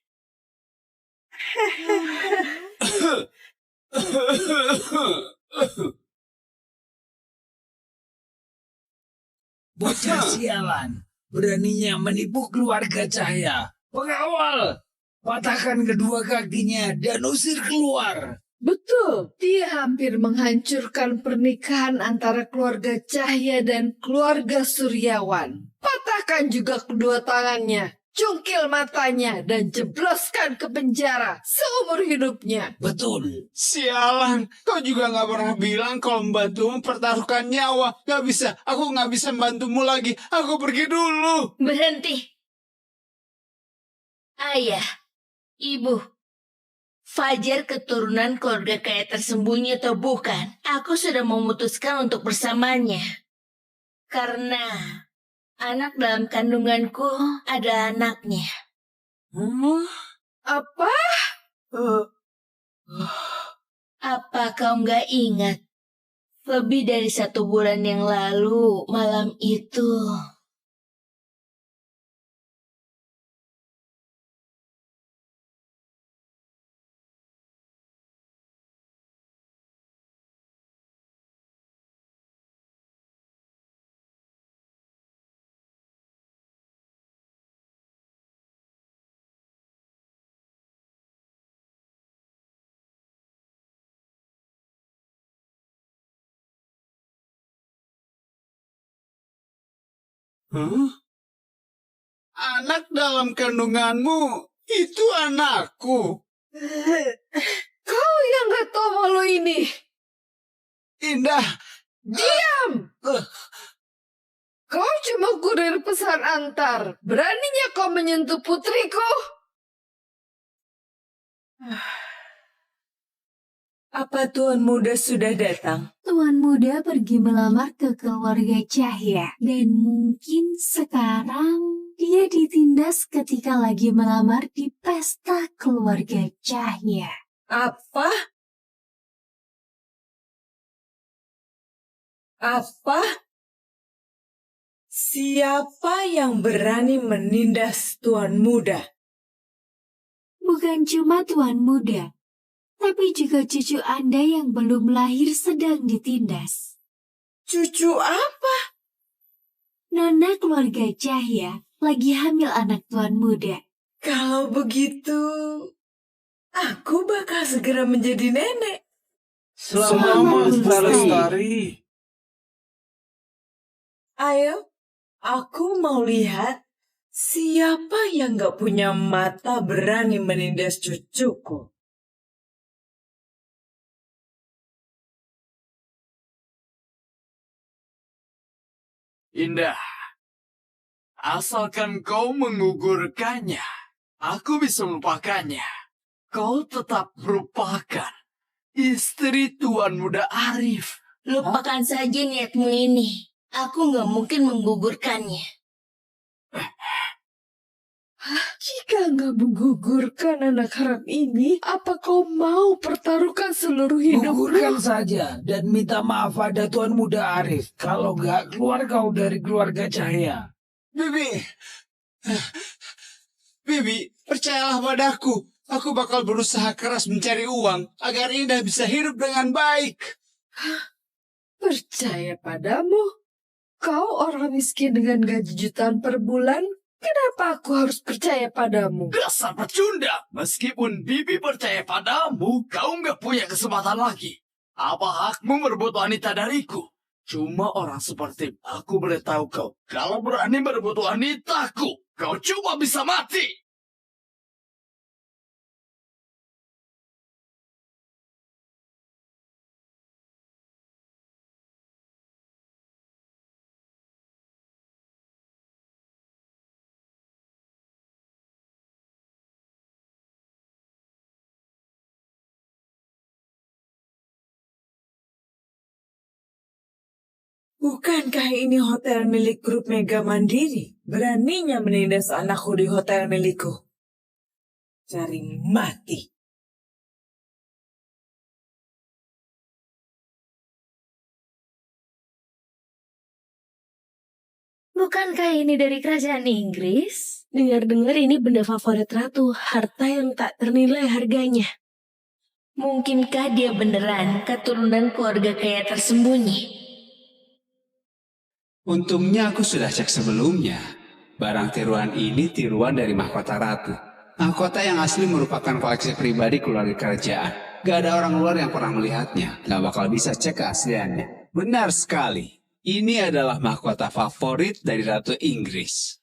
Bocah sialan, beraninya menipu keluarga Cahya. Pengawal, patahkan kedua kakinya dan usir keluar. Betul, dia hampir menghancurkan pernikahan antara keluarga Cahya dan keluarga Suryawan. Patahkan juga kedua tangannya, cungkil matanya, dan jebloskan ke penjara seumur hidupnya. Betul. Sialan, kau juga gak pernah bilang kalau membantumu pertaruhkan nyawa. Gak bisa, aku gak bisa membantumu lagi. Aku pergi dulu. Berhenti. Ayah, ibu, Fajar keturunan keluarga kaya tersembunyi atau bukan, aku sudah memutuskan untuk bersamanya. Karena anak dalam kandunganku adalah anaknya. Apa? Apa kau nggak ingat? Lebih dari 1 bulan yang lalu, malam itu, Huh? Anak dalam kandunganmu itu anakku. Kau yang gak tahu malu ini. Indah. Diam! Kau cuma kurir pesan antar. Beraninya kau menyentuh putriku? Apa Tuan Muda sudah datang? Tuan Muda pergi melamar ke keluarga Cahya. Dan mungkin sekarang dia ditindas ketika lagi melamar di pesta keluarga Cahya. Apa? Apa? Siapa yang berani menindas Tuan Muda? Bukan cuma Tuan Muda, tapi juga cucu Anda yang belum lahir sedang ditindas. Cucu apa? Nona keluarga Cahya lagi hamil anak Tuan Muda. Kalau begitu, aku bakal segera menjadi nenek. Selamat Lestari. Ayo, aku mau lihat siapa yang gak punya mata berani menindas cucuku. Indah, asalkan kau menggugurkannya, aku bisa melupakannya. Kau tetap merupakan istri Tuan Muda Arif. Lupakan saja niatmu ini. Aku nggak mungkin menggugurkannya. Jika nggak menggugurkan anak haram ini, apa kau mau pertaruhkan seluruh hidupmu? Gugurkan saja dan minta maaf pada Tuan Muda Arif. Kalau nggak, keluar kau dari keluarga Cahya. Bibi, percayalah padaku. Aku bakal berusaha keras mencari uang agar Indah bisa hidup dengan baik. Percaya padamu? Kau orang miskin dengan gaji jutaan per bulan? Kenapa aku harus percaya padamu? Dasar pecundang! Meskipun Bibi percaya padamu, kau nggak punya kesempatan lagi. Apa hakmu merebut wanita dariku? Cuma orang seperti aku boleh tahu kau. Kalau berani merebut wanitaku, kau cuma bisa mati. Bukankah ini hotel milik grup Mega Mandiri? Beraninya menindas anakku di hotel milikku. Cari mati. Bukankah ini dari kerajaan Inggris? Dengar-dengar ini benda favorit ratu, harta yang tak ternilai harganya. Mungkinkah dia beneran keturunan keluarga kaya tersembunyi? Untungnya aku sudah cek sebelumnya. Barang tiruan ini tiruan dari mahkota ratu. Mahkota yang asli merupakan koleksi pribadi keluarga kerajaan. Gak ada orang luar yang pernah melihatnya. Gak bakal bisa cek keasliannya. Benar sekali. Ini adalah mahkota favorit dari Ratu Inggris.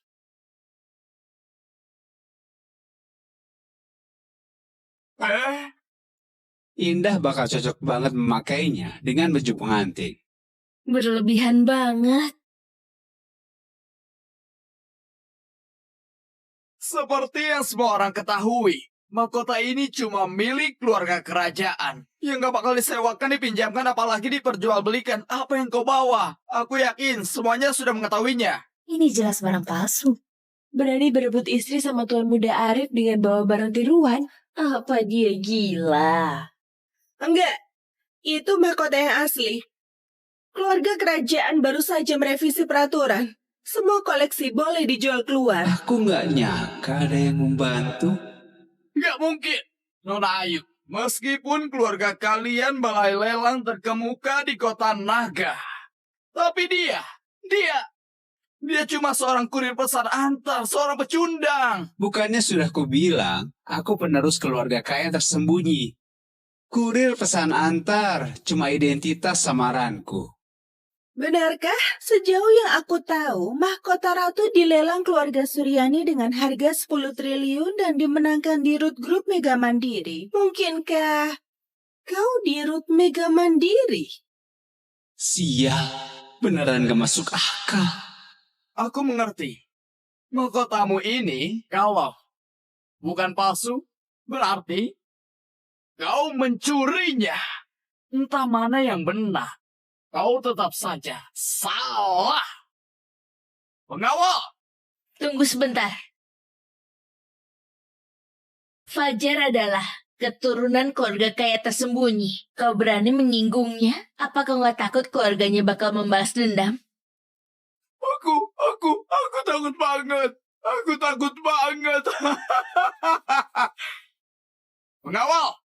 Indah bakal cocok banget memakainya dengan baju pengantin. Berlebihan banget. Seperti yang semua orang ketahui, mahkota ini cuma milik keluarga kerajaan. Yang gak bakal disewakan, dipinjamkan, apalagi diperjualbelikan. Apa yang kau bawa? Aku yakin semuanya sudah mengetahuinya. Ini jelas barang palsu. Berani berebut istri sama Tuan Muda Arif dengan bawa barang tiruan? Apa dia gila? Enggak, itu mahkota yang asli. Keluarga kerajaan baru saja merevisi peraturan. Semua koleksi boleh dijual keluar. Aku nggak nyangka ada yang membantu. Gak mungkin, Nona Ayu. Meskipun keluarga kalian balai lelang terkemuka di kota Naga. Tapi dia cuma seorang kurir pesan antar, seorang pecundang. Bukannya sudah kubilang, aku penerus keluarga kaya tersembunyi. Kurir pesan antar, cuma identitas samaranku. Benarkah? Sejauh yang aku tahu, mahkota ratu dilelang keluarga Suryani dengan harga 10 triliun dan dimenangkan di Root Group Mega Mandiri. Mungkinkah kau di Root Mega Mandiri? Sial, beneran gak masuk akal. Aku mengerti. Mahkotamu ini, kalau bukan palsu, berarti kau mencurinya. Entah mana yang benar. Kau tetap saja salah. Pengawal! Tunggu sebentar. Fajar adalah keturunan keluarga kaya tersembunyi. Kau berani menyinggungnya? Apa kau nggak takut keluarganya bakal membalas dendam? Aku takut banget. Aku takut banget. Pengawal!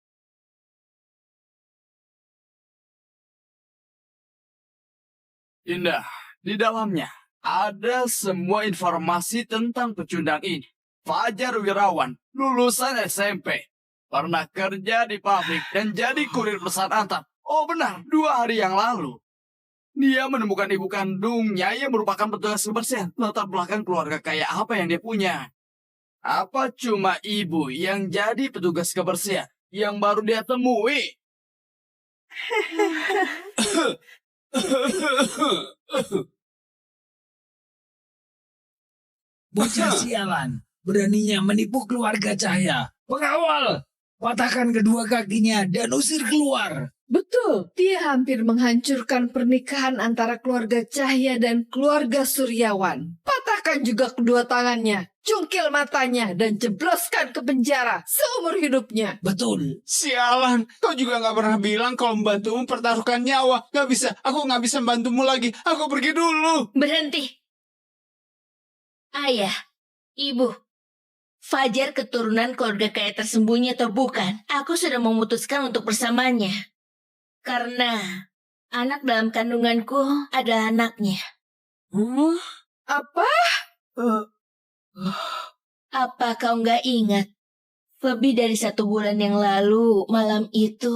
Indah, di dalamnya ada semua informasi tentang pecundang ini. Fajar Wirawan, lulusan SMP. Pernah kerja di pabrik dan jadi kurir pesan antar. Oh benar, 2 hari yang lalu. Dia menemukan ibu kandungnya yang merupakan petugas kebersihan. Latar belakang keluarga kaya apa yang dia punya? Apa cuma ibu yang jadi petugas kebersihan yang baru dia temui? Bocah sialan, beraninya menipu keluarga Cahya. Pengawal, patahkan kedua kakinya dan usir keluar. Betul, dia hampir menghancurkan pernikahan antara keluarga Cahya dan keluarga Suryawan. Patahkan juga kedua tangannya, cungkil matanya, dan jebloskan ke penjara seumur hidupnya. Betul. Sialan, kau juga gak pernah bilang kalau membantumu pertaruhkan nyawa. Gak bisa, aku gak bisa membantumu lagi. Aku pergi dulu. Berhenti. Ayah, ibu, Fajar keturunan keluarga kaya tersembunyi atau bukan, aku sudah memutuskan untuk bersamanya. Karena anak dalam kandunganku adalah anaknya. Apa? Apa kau nggak ingat? Lebih dari 1 bulan yang lalu, malam itu.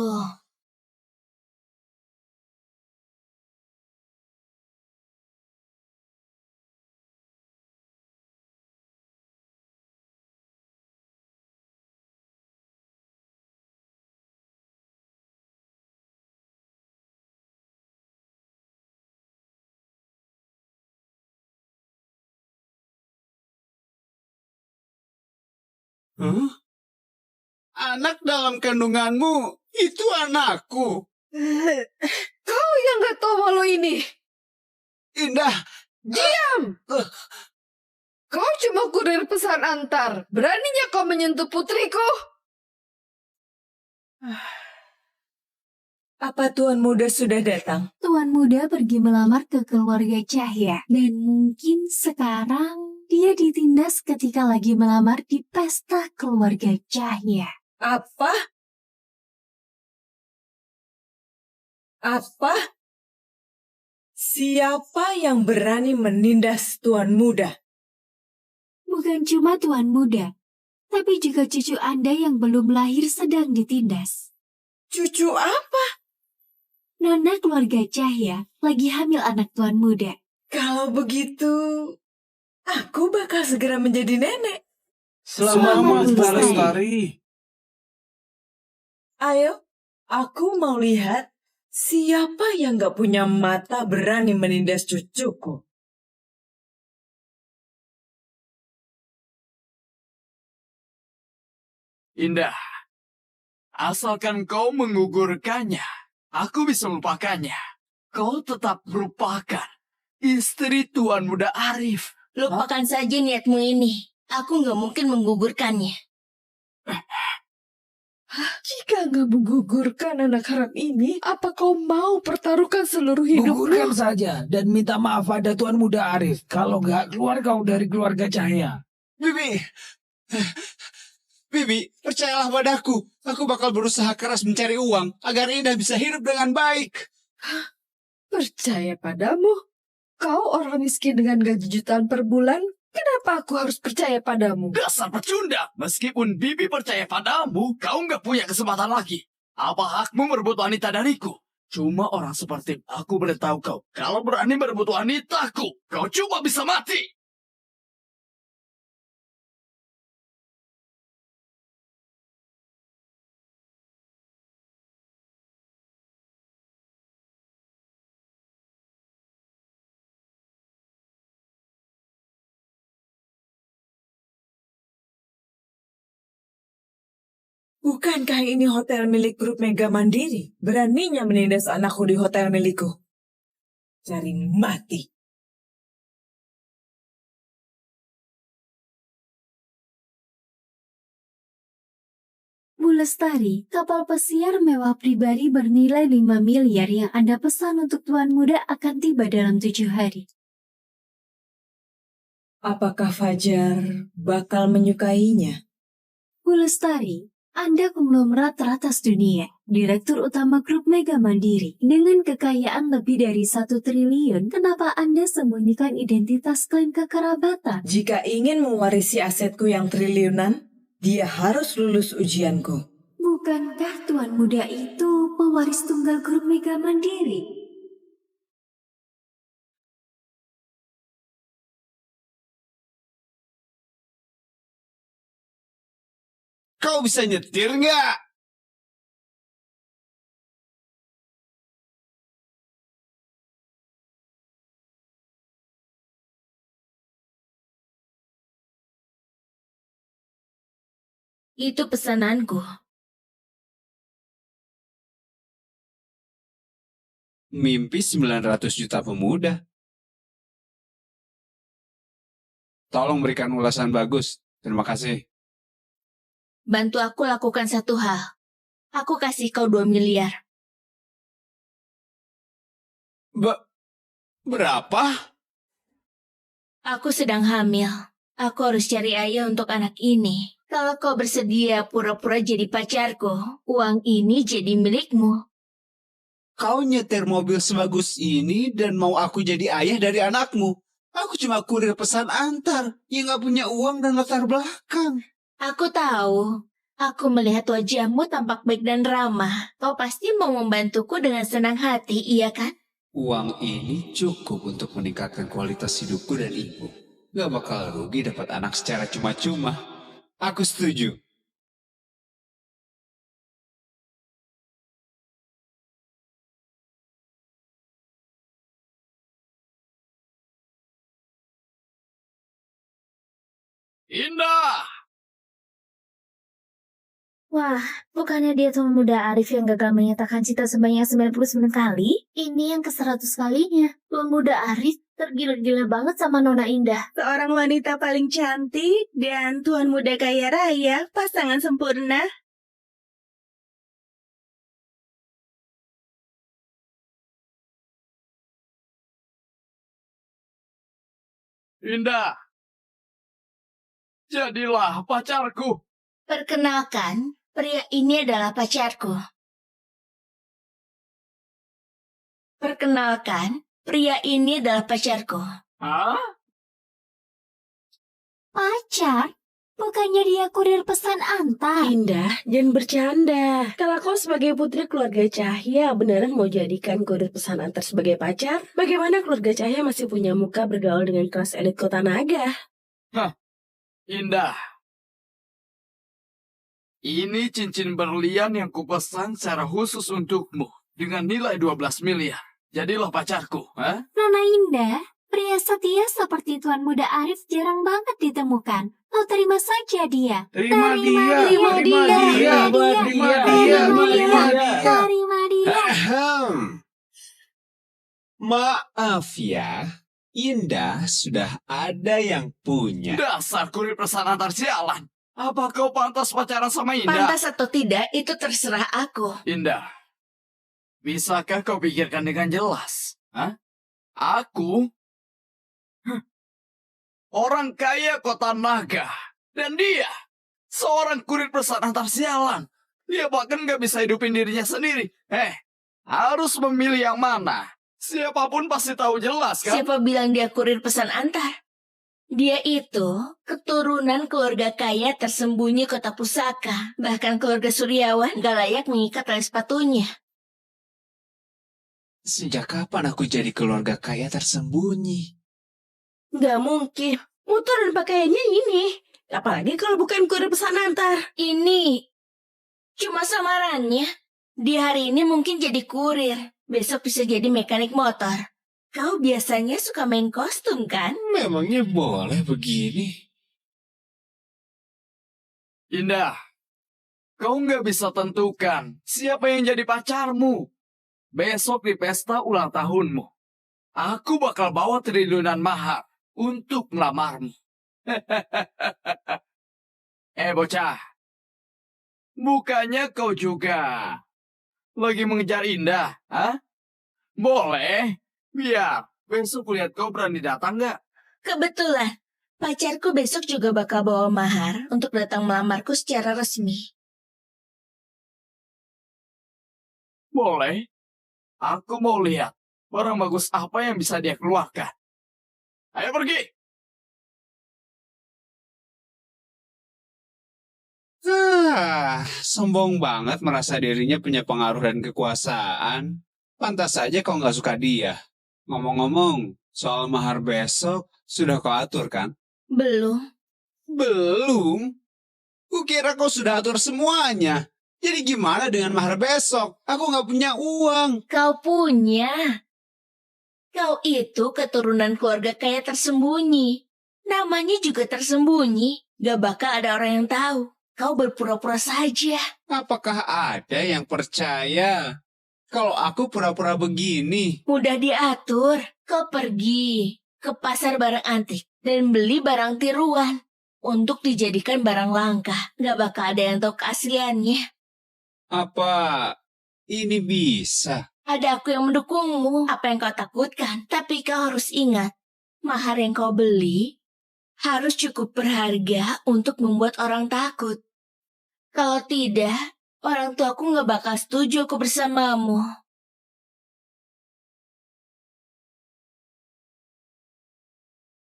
Anak dalam kandunganmu, itu anakku. Kau yang gak tahu malu ini. Indah. Diam! Kau cuma kurir pesan antar. Beraninya kau menyentuh putriku? Apa Tuan Muda sudah datang? Tuan Muda pergi melamar ke keluarga Cahya. Dan mungkin sekarang dia ditindas ketika lagi melamar di pesta keluarga Cahya. Apa? Apa? Siapa yang berani menindas Tuan Muda? Bukan cuma Tuan Muda, tapi juga cucu Anda yang belum lahir sedang ditindas. Cucu apa? Nona keluarga Cahya lagi hamil anak Tuan Muda. Kalau begitu, aku bakal segera menjadi nenek. Selamat Lestari. Ayo, aku mau lihat siapa yang gak punya mata berani menindas cucuku. Indah, asalkan kau menggugurkannya, aku bisa melupakannya. Kau tetap merupakan istri Tuan Muda Arif. Lupakan saja niatmu ini. Aku nggak mungkin menggugurkannya. Jika nggak menggugurkan anak haram ini, apa kau mau pertaruhkan seluruh hidupmu? Gugurkan saja dan minta maaf pada Tuan Muda Arif. Kalau nggak, keluar kau dari keluarga Cahya. Bibi, percayalah padaku. Aku bakal berusaha keras mencari uang agar Indah bisa hidup dengan baik. Percaya padamu? Kau orang miskin dengan gaji jutaan per bulan? Kenapa aku harus percaya padamu? Dasar pecundang! Meskipun Bibi percaya padamu, kau nggak punya kesempatan lagi. Apa hakmu merebut wanita dariku? Cuma orang seperti aku beritahu kau, kalau berani merebut wanitaku, kau cuma bisa mati. Bukankah ini hotel milik grup Mega Mandiri? Beraninya menindas anakku di hotel milikku. Cari mati. Bu Lestari, kapal pesiar mewah pribadi bernilai 5 miliar yang Anda pesan untuk Tuan Muda akan tiba dalam 7 hari. Apakah Fajar bakal menyukainya? Bu Lestari, Anda konglomerat teratas dunia, Direktur Utama Grup Mega Mandiri. Dengan kekayaan lebih dari 1 triliun, kenapa Anda sembunyikan identitas klaim kekerabatan? Jika ingin mewarisi asetku yang triliunan, dia harus lulus ujianku. Bukankah Tuan Muda itu pewaris tunggal Grup Mega Mandiri? Kau bisa nyetir nggak? Itu pesananku. Mimpi 900 juta pemuda. Tolong berikan ulasan bagus. Terima kasih. Bantu aku lakukan satu hal. Aku kasih kau 2 miliar. Berapa? Aku sedang hamil. Aku harus cari ayah untuk anak ini. Kalau kau bersedia pura-pura jadi pacarku, uang ini jadi milikmu. Kau nyetir mobil sebagus ini dan mau aku jadi ayah dari anakmu. Aku cuma kurir pesan antar yang gak punya uang dan latar belakang. Aku tahu. Aku melihat wajahmu tampak baik dan ramah. Kau pasti mau membantuku dengan senang hati, iya kan? Uang ini cukup untuk meningkatkan kualitas hidupku dan ibu. Gak bakal rugi dapat anak secara cuma-cuma. Aku setuju. Indah! Wah, bukannya dia Tuan Muda Arif yang gagal menyatakan cinta sebanyak 99 kali? Ini yang ke-100 kalinya. Tuan Muda Arif tergila-gila banget sama Nona Indah. Seorang wanita paling cantik dan Tuan Muda kaya raya, pasangan sempurna. Indah! Jadilah pacarku. Perkenalkan, pria ini adalah pacarku. Perkenalkan, pria ini adalah pacarku. Hah? Pacar? Bukannya dia kurir pesan antar? Indah, jangan bercanda. Kalau kau sebagai putri keluarga Cahya beneran mau jadikan kurir pesan antar sebagai pacar? Bagaimana keluarga Cahya masih punya muka bergaul dengan kelas elit kota naga? Hah, Indah. Ini cincin berlian yang kupesan secara khusus untukmu dengan nilai 12 miliar. Jadilah pacarku, ha? Nona Indah, pria setia seperti Tuan Muda Arif jarang banget ditemukan. Kau terima saja dia. Terima dia. Maaf ya, Indah sudah ada yang punya. Dasar kurir pesan antar sialan. Apa kau pantas pacaran sama Indah? Pantas atau tidak, itu terserah aku. Indah, bisakah kau pikirkan dengan jelas? Hah? Aku? Orang kaya kota naga. Dan dia, seorang kurir pesan antar sialan. Dia bahkan gak bisa hidupin dirinya sendiri. Harus memilih yang mana. Siapapun pasti tahu jelas kan? Siapa bilang dia kurir pesan antar? Dia itu keturunan keluarga kaya tersembunyi kota pusaka. Bahkan keluarga Suryawan gak layak mengikat tali sepatunya. Sejak kapan aku jadi keluarga kaya tersembunyi? Nggak mungkin. Motor dan pakaiannya ini. Apalagi kalau bukan kurir pesan antar. Ini cuma samarannya. Di hari ini mungkin jadi kurir. Besok bisa jadi mekanik motor. Kau biasanya suka main kostum kan? Memangnya boleh begini? Indah, kau nggak bisa tentukan siapa yang jadi pacarmu. Besok di pesta ulang tahunmu, aku bakal bawa triliunan mahar untuk melamarmu. Bocah, bukannya kau juga lagi mengejar Indah, ah? Boleh, biar besok lihat kau berani datang nggak? Kebetulan, pacarku besok juga bakal bawa mahar untuk datang melamarku secara resmi. Boleh. Aku mau lihat barang bagus apa yang bisa dia keluarkan. Ayo pergi. Sombong banget merasa dirinya punya pengaruh dan kekuasaan. Pantas saja kau nggak suka dia. Ngomong-ngomong, soal mahar besok, sudah kau atur kan? Belum. Belum? Kukira kau sudah atur semuanya. Jadi gimana dengan mahar besok? Aku nggak punya uang. Kau punya. Kau itu keturunan keluarga kaya tersembunyi. Namanya juga tersembunyi. Gak bakal ada orang yang tahu. Kau berpura-pura saja. Apakah ada yang percaya kalau aku pura-pura begini? Mudah diatur. Kau pergi ke pasar barang antik dan beli barang tiruan untuk dijadikan barang langka. Gak bakal ada yang tahu keasliannya. Apa ini bisa? Ada aku yang mendukungmu. Apa yang kau takutkan? Tapi kau harus ingat, mahar yang kau beli harus cukup berharga untuk membuat orang takut. Kalau tidak, orang tuaku nggak bakal setuju aku bersamamu.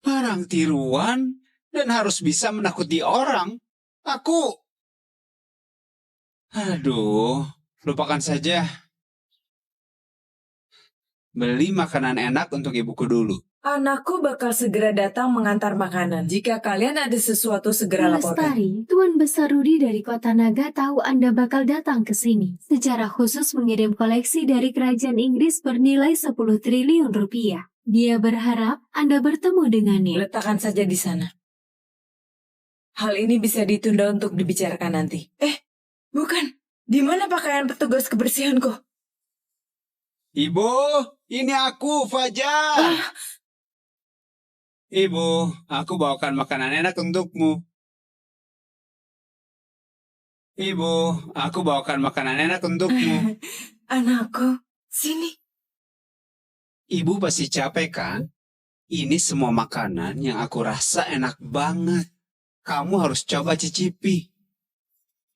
Barang tiruan dan harus bisa menakuti orang. Aduh, lupakan saja. Beli makanan enak untuk ibuku dulu. Anakku bakal segera datang mengantar makanan. Jika kalian ada sesuatu, segera laporkan. Lestari, Tuan Besar Rudi dari Kota Naga tahu Anda bakal datang ke sini. Secara khusus mengirim koleksi dari kerajaan Inggris bernilai 10 triliun rupiah. Dia berharap Anda bertemu dengannya. Letakkan saja di sana. Hal ini bisa ditunda untuk dibicarakan nanti. Bukan. Di mana pakaian petugas kebersihanku? Ibu, ini aku, Fajar. Ibu, aku bawakan makanan enak untukmu. Ibu, aku bawakan makanan enak untukmu. Anakku, sini. Ibu pasti capek kan? Ini semua makanan yang aku rasa enak banget. Kamu harus coba cicipi.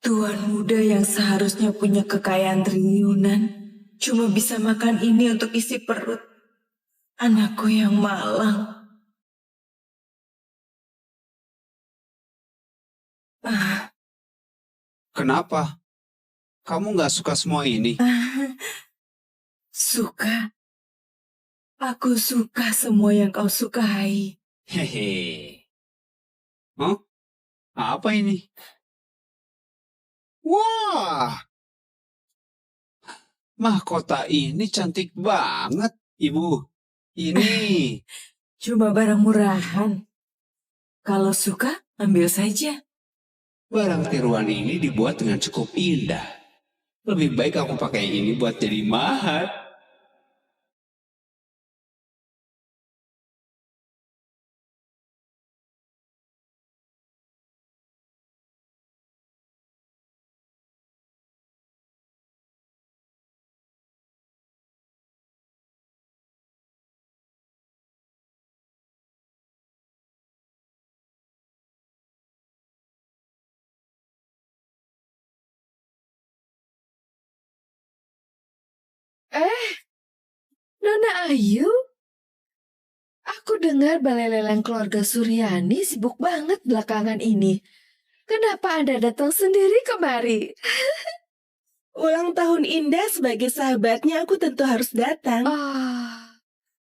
Tuan muda yang seharusnya punya kekayaan triliunan cuma bisa makan ini untuk isi perut. Anakku yang malang. Kenapa? Kamu nggak suka semua ini? Suka. Aku suka semua yang kau sukai. Hehe. Hah? Apa ini? Wah! Mahkota ini cantik banget, Ibu. Ini. Cuma barang murahan. Kalau suka, ambil saja. Barang tiruan ini dibuat dengan cukup indah. Lebih baik aku pakai ini buat jadi mahar. Nona Ayu? Aku dengar balai lelang keluarga Suryani sibuk banget belakangan ini. Kenapa Anda datang sendiri kemari? Ulang tahun Indah sebagai sahabatnya aku tentu harus datang.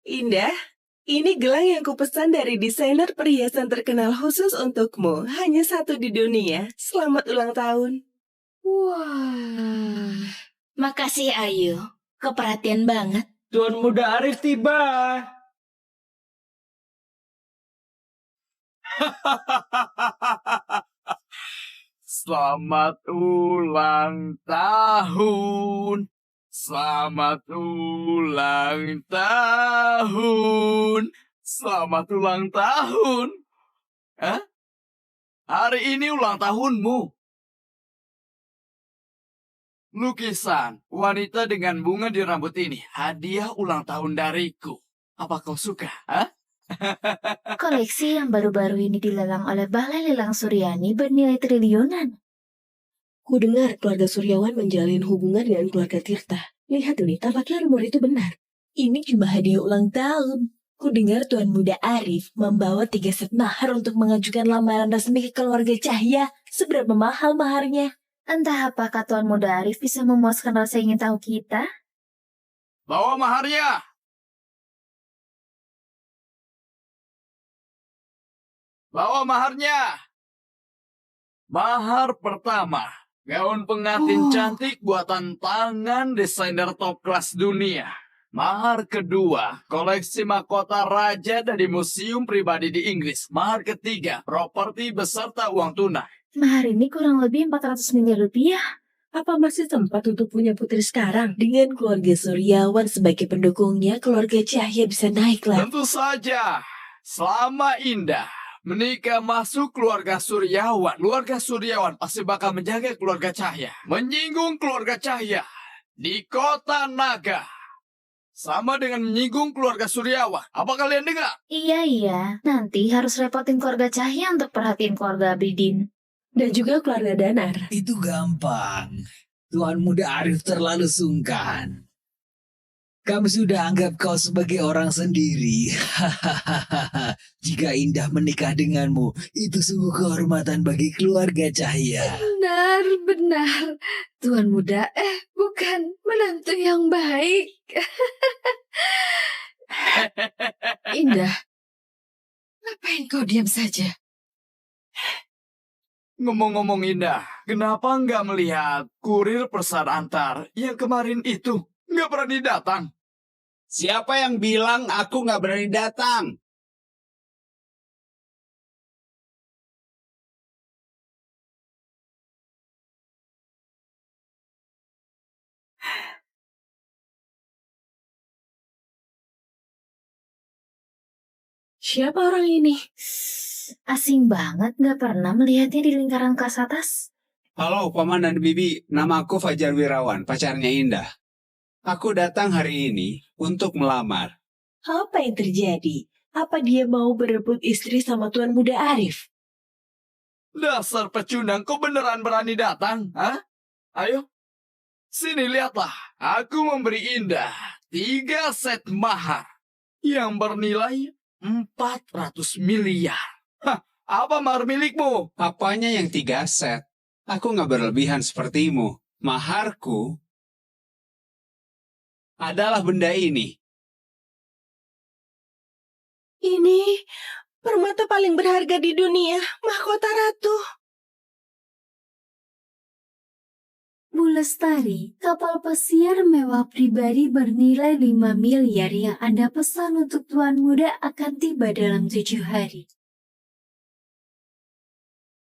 Indah, ini gelang yang kupesan dari desainer perhiasan terkenal khusus untukmu. Hanya satu di dunia. Selamat ulang tahun. Wah. Makasih Ayu. Keperhatian banget. Tuan Muda Arif tiba. Selamat ulang tahun. Selamat ulang tahun. Selamat ulang tahun. Hah? Hari ini ulang tahunmu. Lukisan wanita dengan bunga di rambut ini hadiah ulang tahun dariku. Apa kau suka? Hah? Koleksi yang baru-baru ini dilelang oleh Balai Lelang Suryani bernilai triliunan. Ku dengar keluarga Suryawan menjalin hubungan dengan keluarga Tirta. Lihat ini, tampaknya rumor itu benar. Ini cuma hadiah ulang tahun. Ku dengar Tuan Muda Arif membawa 3 set mahar untuk mengajukan lamaran resmi ke keluarga Cahya. Seberapa mahal maharnya? Entah apakah Tuan Muda Arif bisa memuaskan rasa ingin tahu kita? Bawa maharnya. Bawa maharnya. Mahar pertama, gaun pengantin cantik buatan tangan desainer top kelas dunia. Mahar kedua, koleksi mahkota raja dari museum pribadi di Inggris. Mahar ketiga, properti beserta uang tunai. Mahar ini kurang lebih 400 miliar rupiah. Apa masih sempat untuk punya putri sekarang? Dengan keluarga Suryawan sebagai pendukungnya, keluarga Cahya bisa naik lah. Tentu saja, selama Indah menikah masuk keluarga Suryawan pasti bakal menjaga keluarga Cahya. Menyinggung keluarga Cahya di kota Naga sama dengan menyinggung keluarga Suryawan. Apa kalian dengar? Iya. Nanti harus repotin keluarga Cahya untuk perhatiin keluarga Abidin. Dan juga keluarga Danar. Itu gampang. Tuan Muda Arif terlalu sungkan. Kami sudah anggap kau sebagai orang sendiri. Jika Indah menikah denganmu, itu sungguh kehormatan bagi keluarga Cahya. Benar. Tuan Muda, bukan menantu yang baik. Indah, ngapain kau diam saja? Ngomong-ngomong Indah, kenapa nggak melihat kurir pesan antar yang kemarin itu? Nggak berani datang. Siapa yang bilang aku nggak berani datang? Siapa orang ini? Asing banget, gak pernah melihatnya di lingkaran kelas atas. Halo Paman dan Bibi, nama aku Fajar Wirawan, pacarnya Indah. Aku datang hari ini untuk melamar. Apa yang terjadi? Apa dia mau berebut istri sama Tuan Muda Arif? Dasar pecundang, kau beneran berani datang? Hah? Ayo, sini lihatlah. Aku memberi Indah 3 set mahar yang bernilai 400 miliar. Hah, apa mahar milikmu? Apanya yang 3 set? Aku nggak berlebihan sepertimu. Maharku adalah benda ini. Ini permata paling berharga di dunia, mahkota ratu. Bu Lestari, kapal pesiar mewah pribadi bernilai 5 miliar yang Anda pesan untuk Tuan Muda akan tiba dalam 7 hari.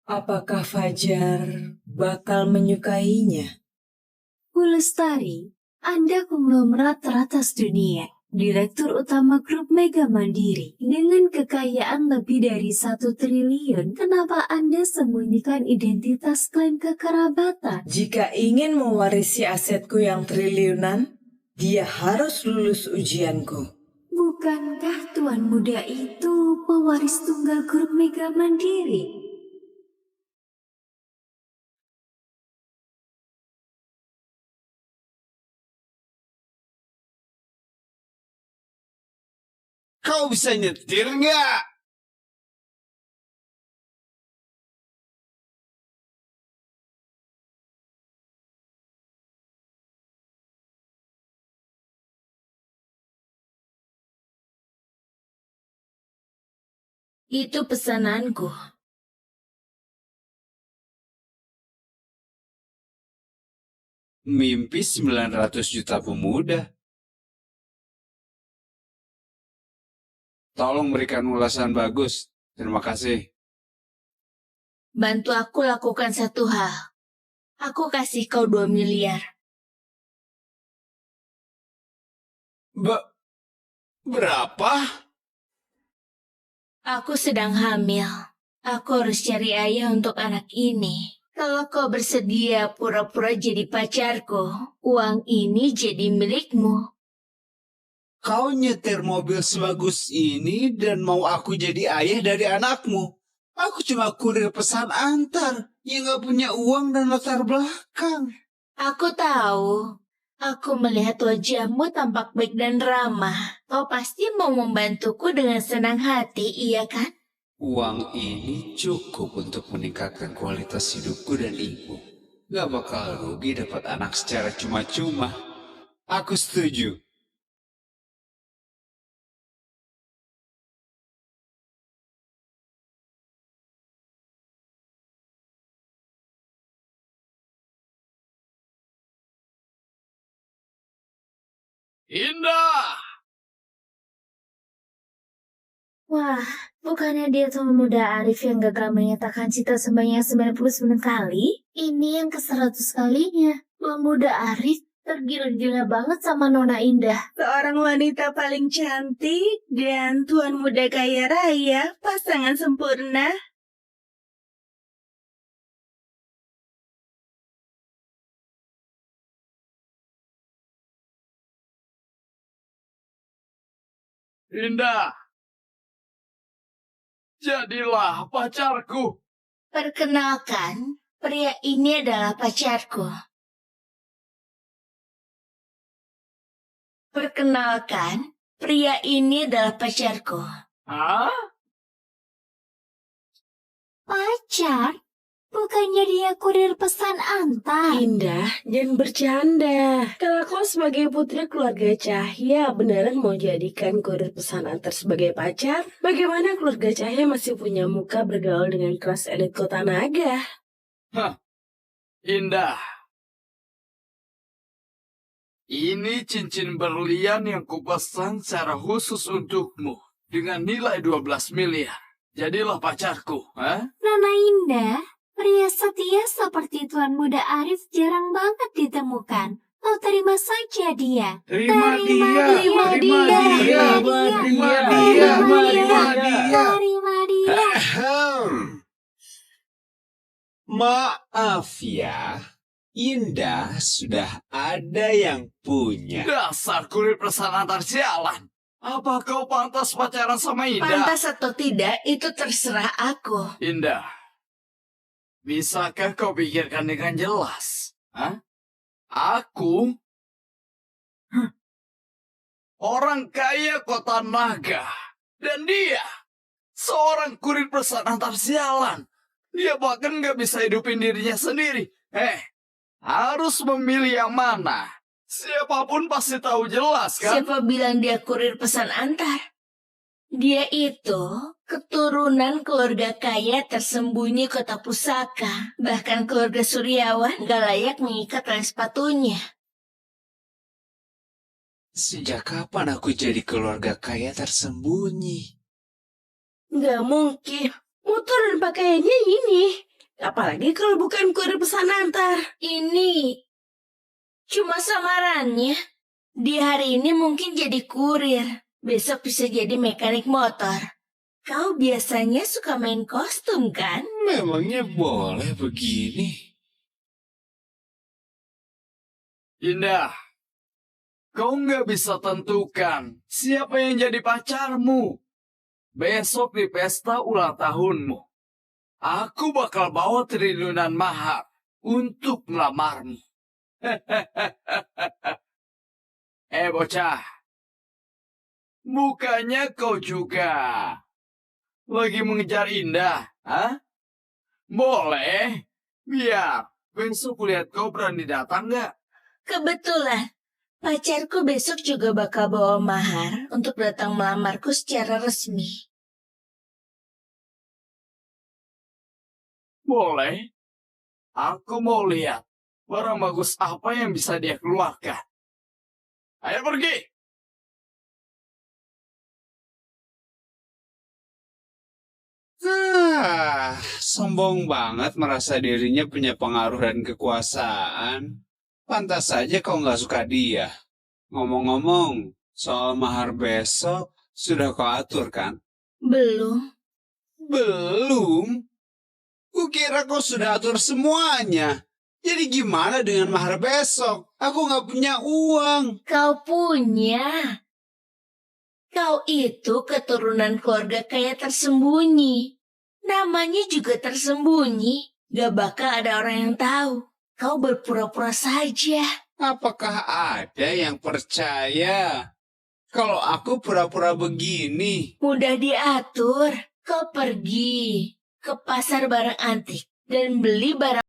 Apakah Fajar bakal menyukainya? Bu Lestari, Anda konglomerat teratas dunia, Direktur Utama Grup Mega Mandiri. Dengan kekayaan lebih dari 1 triliun, kenapa Anda sembunyikan identitas klaim kekerabatan? Jika ingin mewarisi asetku yang triliunan, dia harus lulus ujianku. Bukankah Tuan Muda itu pewaris tunggal Grup Mega Mandiri? Kau bisa nyetir nggak? Itu pesananku. Mimpi 900 juta pemuda. Tolong berikan ulasan bagus. Terima kasih. Bantu aku lakukan satu hal. Aku kasih kau 2 miliar. Berapa? Aku sedang hamil. Aku harus cari ayah untuk anak ini. Kalau kau bersedia pura-pura jadi pacarku, uang ini jadi milikmu. Kau nyetir mobil sebagus ini dan mau aku jadi ayah dari anakmu. Aku cuma kurir pesan antar yang gak punya uang dan latar belakang. Aku tahu. Aku melihat wajahmu tampak baik dan ramah. Kau pasti mau membantuku dengan senang hati, iya kan? Uang ini cukup untuk meningkatkan kualitas hidupku dan ibu. Gak bakal rugi dapat anak secara cuma-cuma. Aku setuju. Indah! Wah, bukannya dia tuh muda Arif yang gagal menyatakan cinta sebanyak 99 kali? Ini yang ke-100 kalinya. Pemuda Arif tergila-gila banget sama Nona Indah. Seorang wanita paling cantik dan tuan muda kaya raya, pasangan sempurna. Indah! Jadilah pacarku. Perkenalkan, pria ini adalah pacarku. Perkenalkan, pria ini adalah pacarku. Hah? Pacar? Bukannya dia kurir pesan antar? Indah, jangan bercanda. Kalau kau sebagai putri keluarga Cahya beneran mau jadikan kurir pesan antar sebagai pacar? Bagaimana keluarga Cahya masih punya muka bergaul dengan kelas elit kota naga? Hah, Indah. Ini cincin berlian yang kupesan secara khusus untukmu dengan nilai 12 miliar. Jadilah pacarku, ha? Nona Indah, pria setia seperti Tuan Muda Arif jarang banget ditemukan. Kau terima saja dia. Terima dia. Maaf ya, Indah sudah ada yang punya. Dasar kurir pesan antar sialan. Apa kau pantas pacaran sama Indah? Pantas atau tidak, itu terserah aku. Indah, bisakah kau pikirkan dengan jelas? Hah? Aku? Orang kaya kota naga. Dan dia, seorang kurir pesan antar sialan. Dia bahkan gak bisa hidupin dirinya sendiri. Harus memilih yang mana. Siapapun pasti tahu jelas kan? Siapa bilang dia kurir pesan antar? Dia itu keturunan keluarga kaya tersembunyi kota pusaka. Bahkan keluarga Suryawan gak layak mengikat tali sepatunya. Sejak kapan aku jadi keluarga kaya tersembunyi? Nggak mungkin. Motor dan pakaiannya ini. Apalagi kalau bukan kurir pesan antar. Ini cuma samarannya. Dia hari ini mungkin jadi kurir. Besok bisa jadi mekanik motor. Kau biasanya suka main kostum kan? Memangnya boleh begini? Indah, kau nggak bisa tentukan siapa yang jadi pacarmu. Besok di pesta ulang tahunmu, aku bakal bawa triliunan mahar untuk melamarmu. Bocah, bukannya kau juga lagi mengejar Indah, ha? Boleh, biar besok kulihat kau berani datang nggak? Kebetulan, pacarku besok juga bakal bawa mahar untuk datang melamarku secara resmi. Boleh. Aku mau lihat barang bagus apa yang bisa dia keluarkan. Ayo pergi. Sombong banget merasa dirinya punya pengaruh dan kekuasaan. Pantas saja kau nggak suka dia. Ngomong-ngomong, soal mahar besok sudah kau atur kan? Belum. Belum? Kukira kau sudah atur semuanya. Jadi gimana dengan mahar besok? Aku nggak punya uang. Kau punya. Kau itu keturunan keluarga kaya tersembunyi. Namanya juga tersembunyi. Gak bakal ada orang yang tahu. Kau berpura-pura saja. Apakah ada yang percaya kalau aku pura-pura begini? Mudah diatur. Kau pergi ke pasar barang antik dan beli barang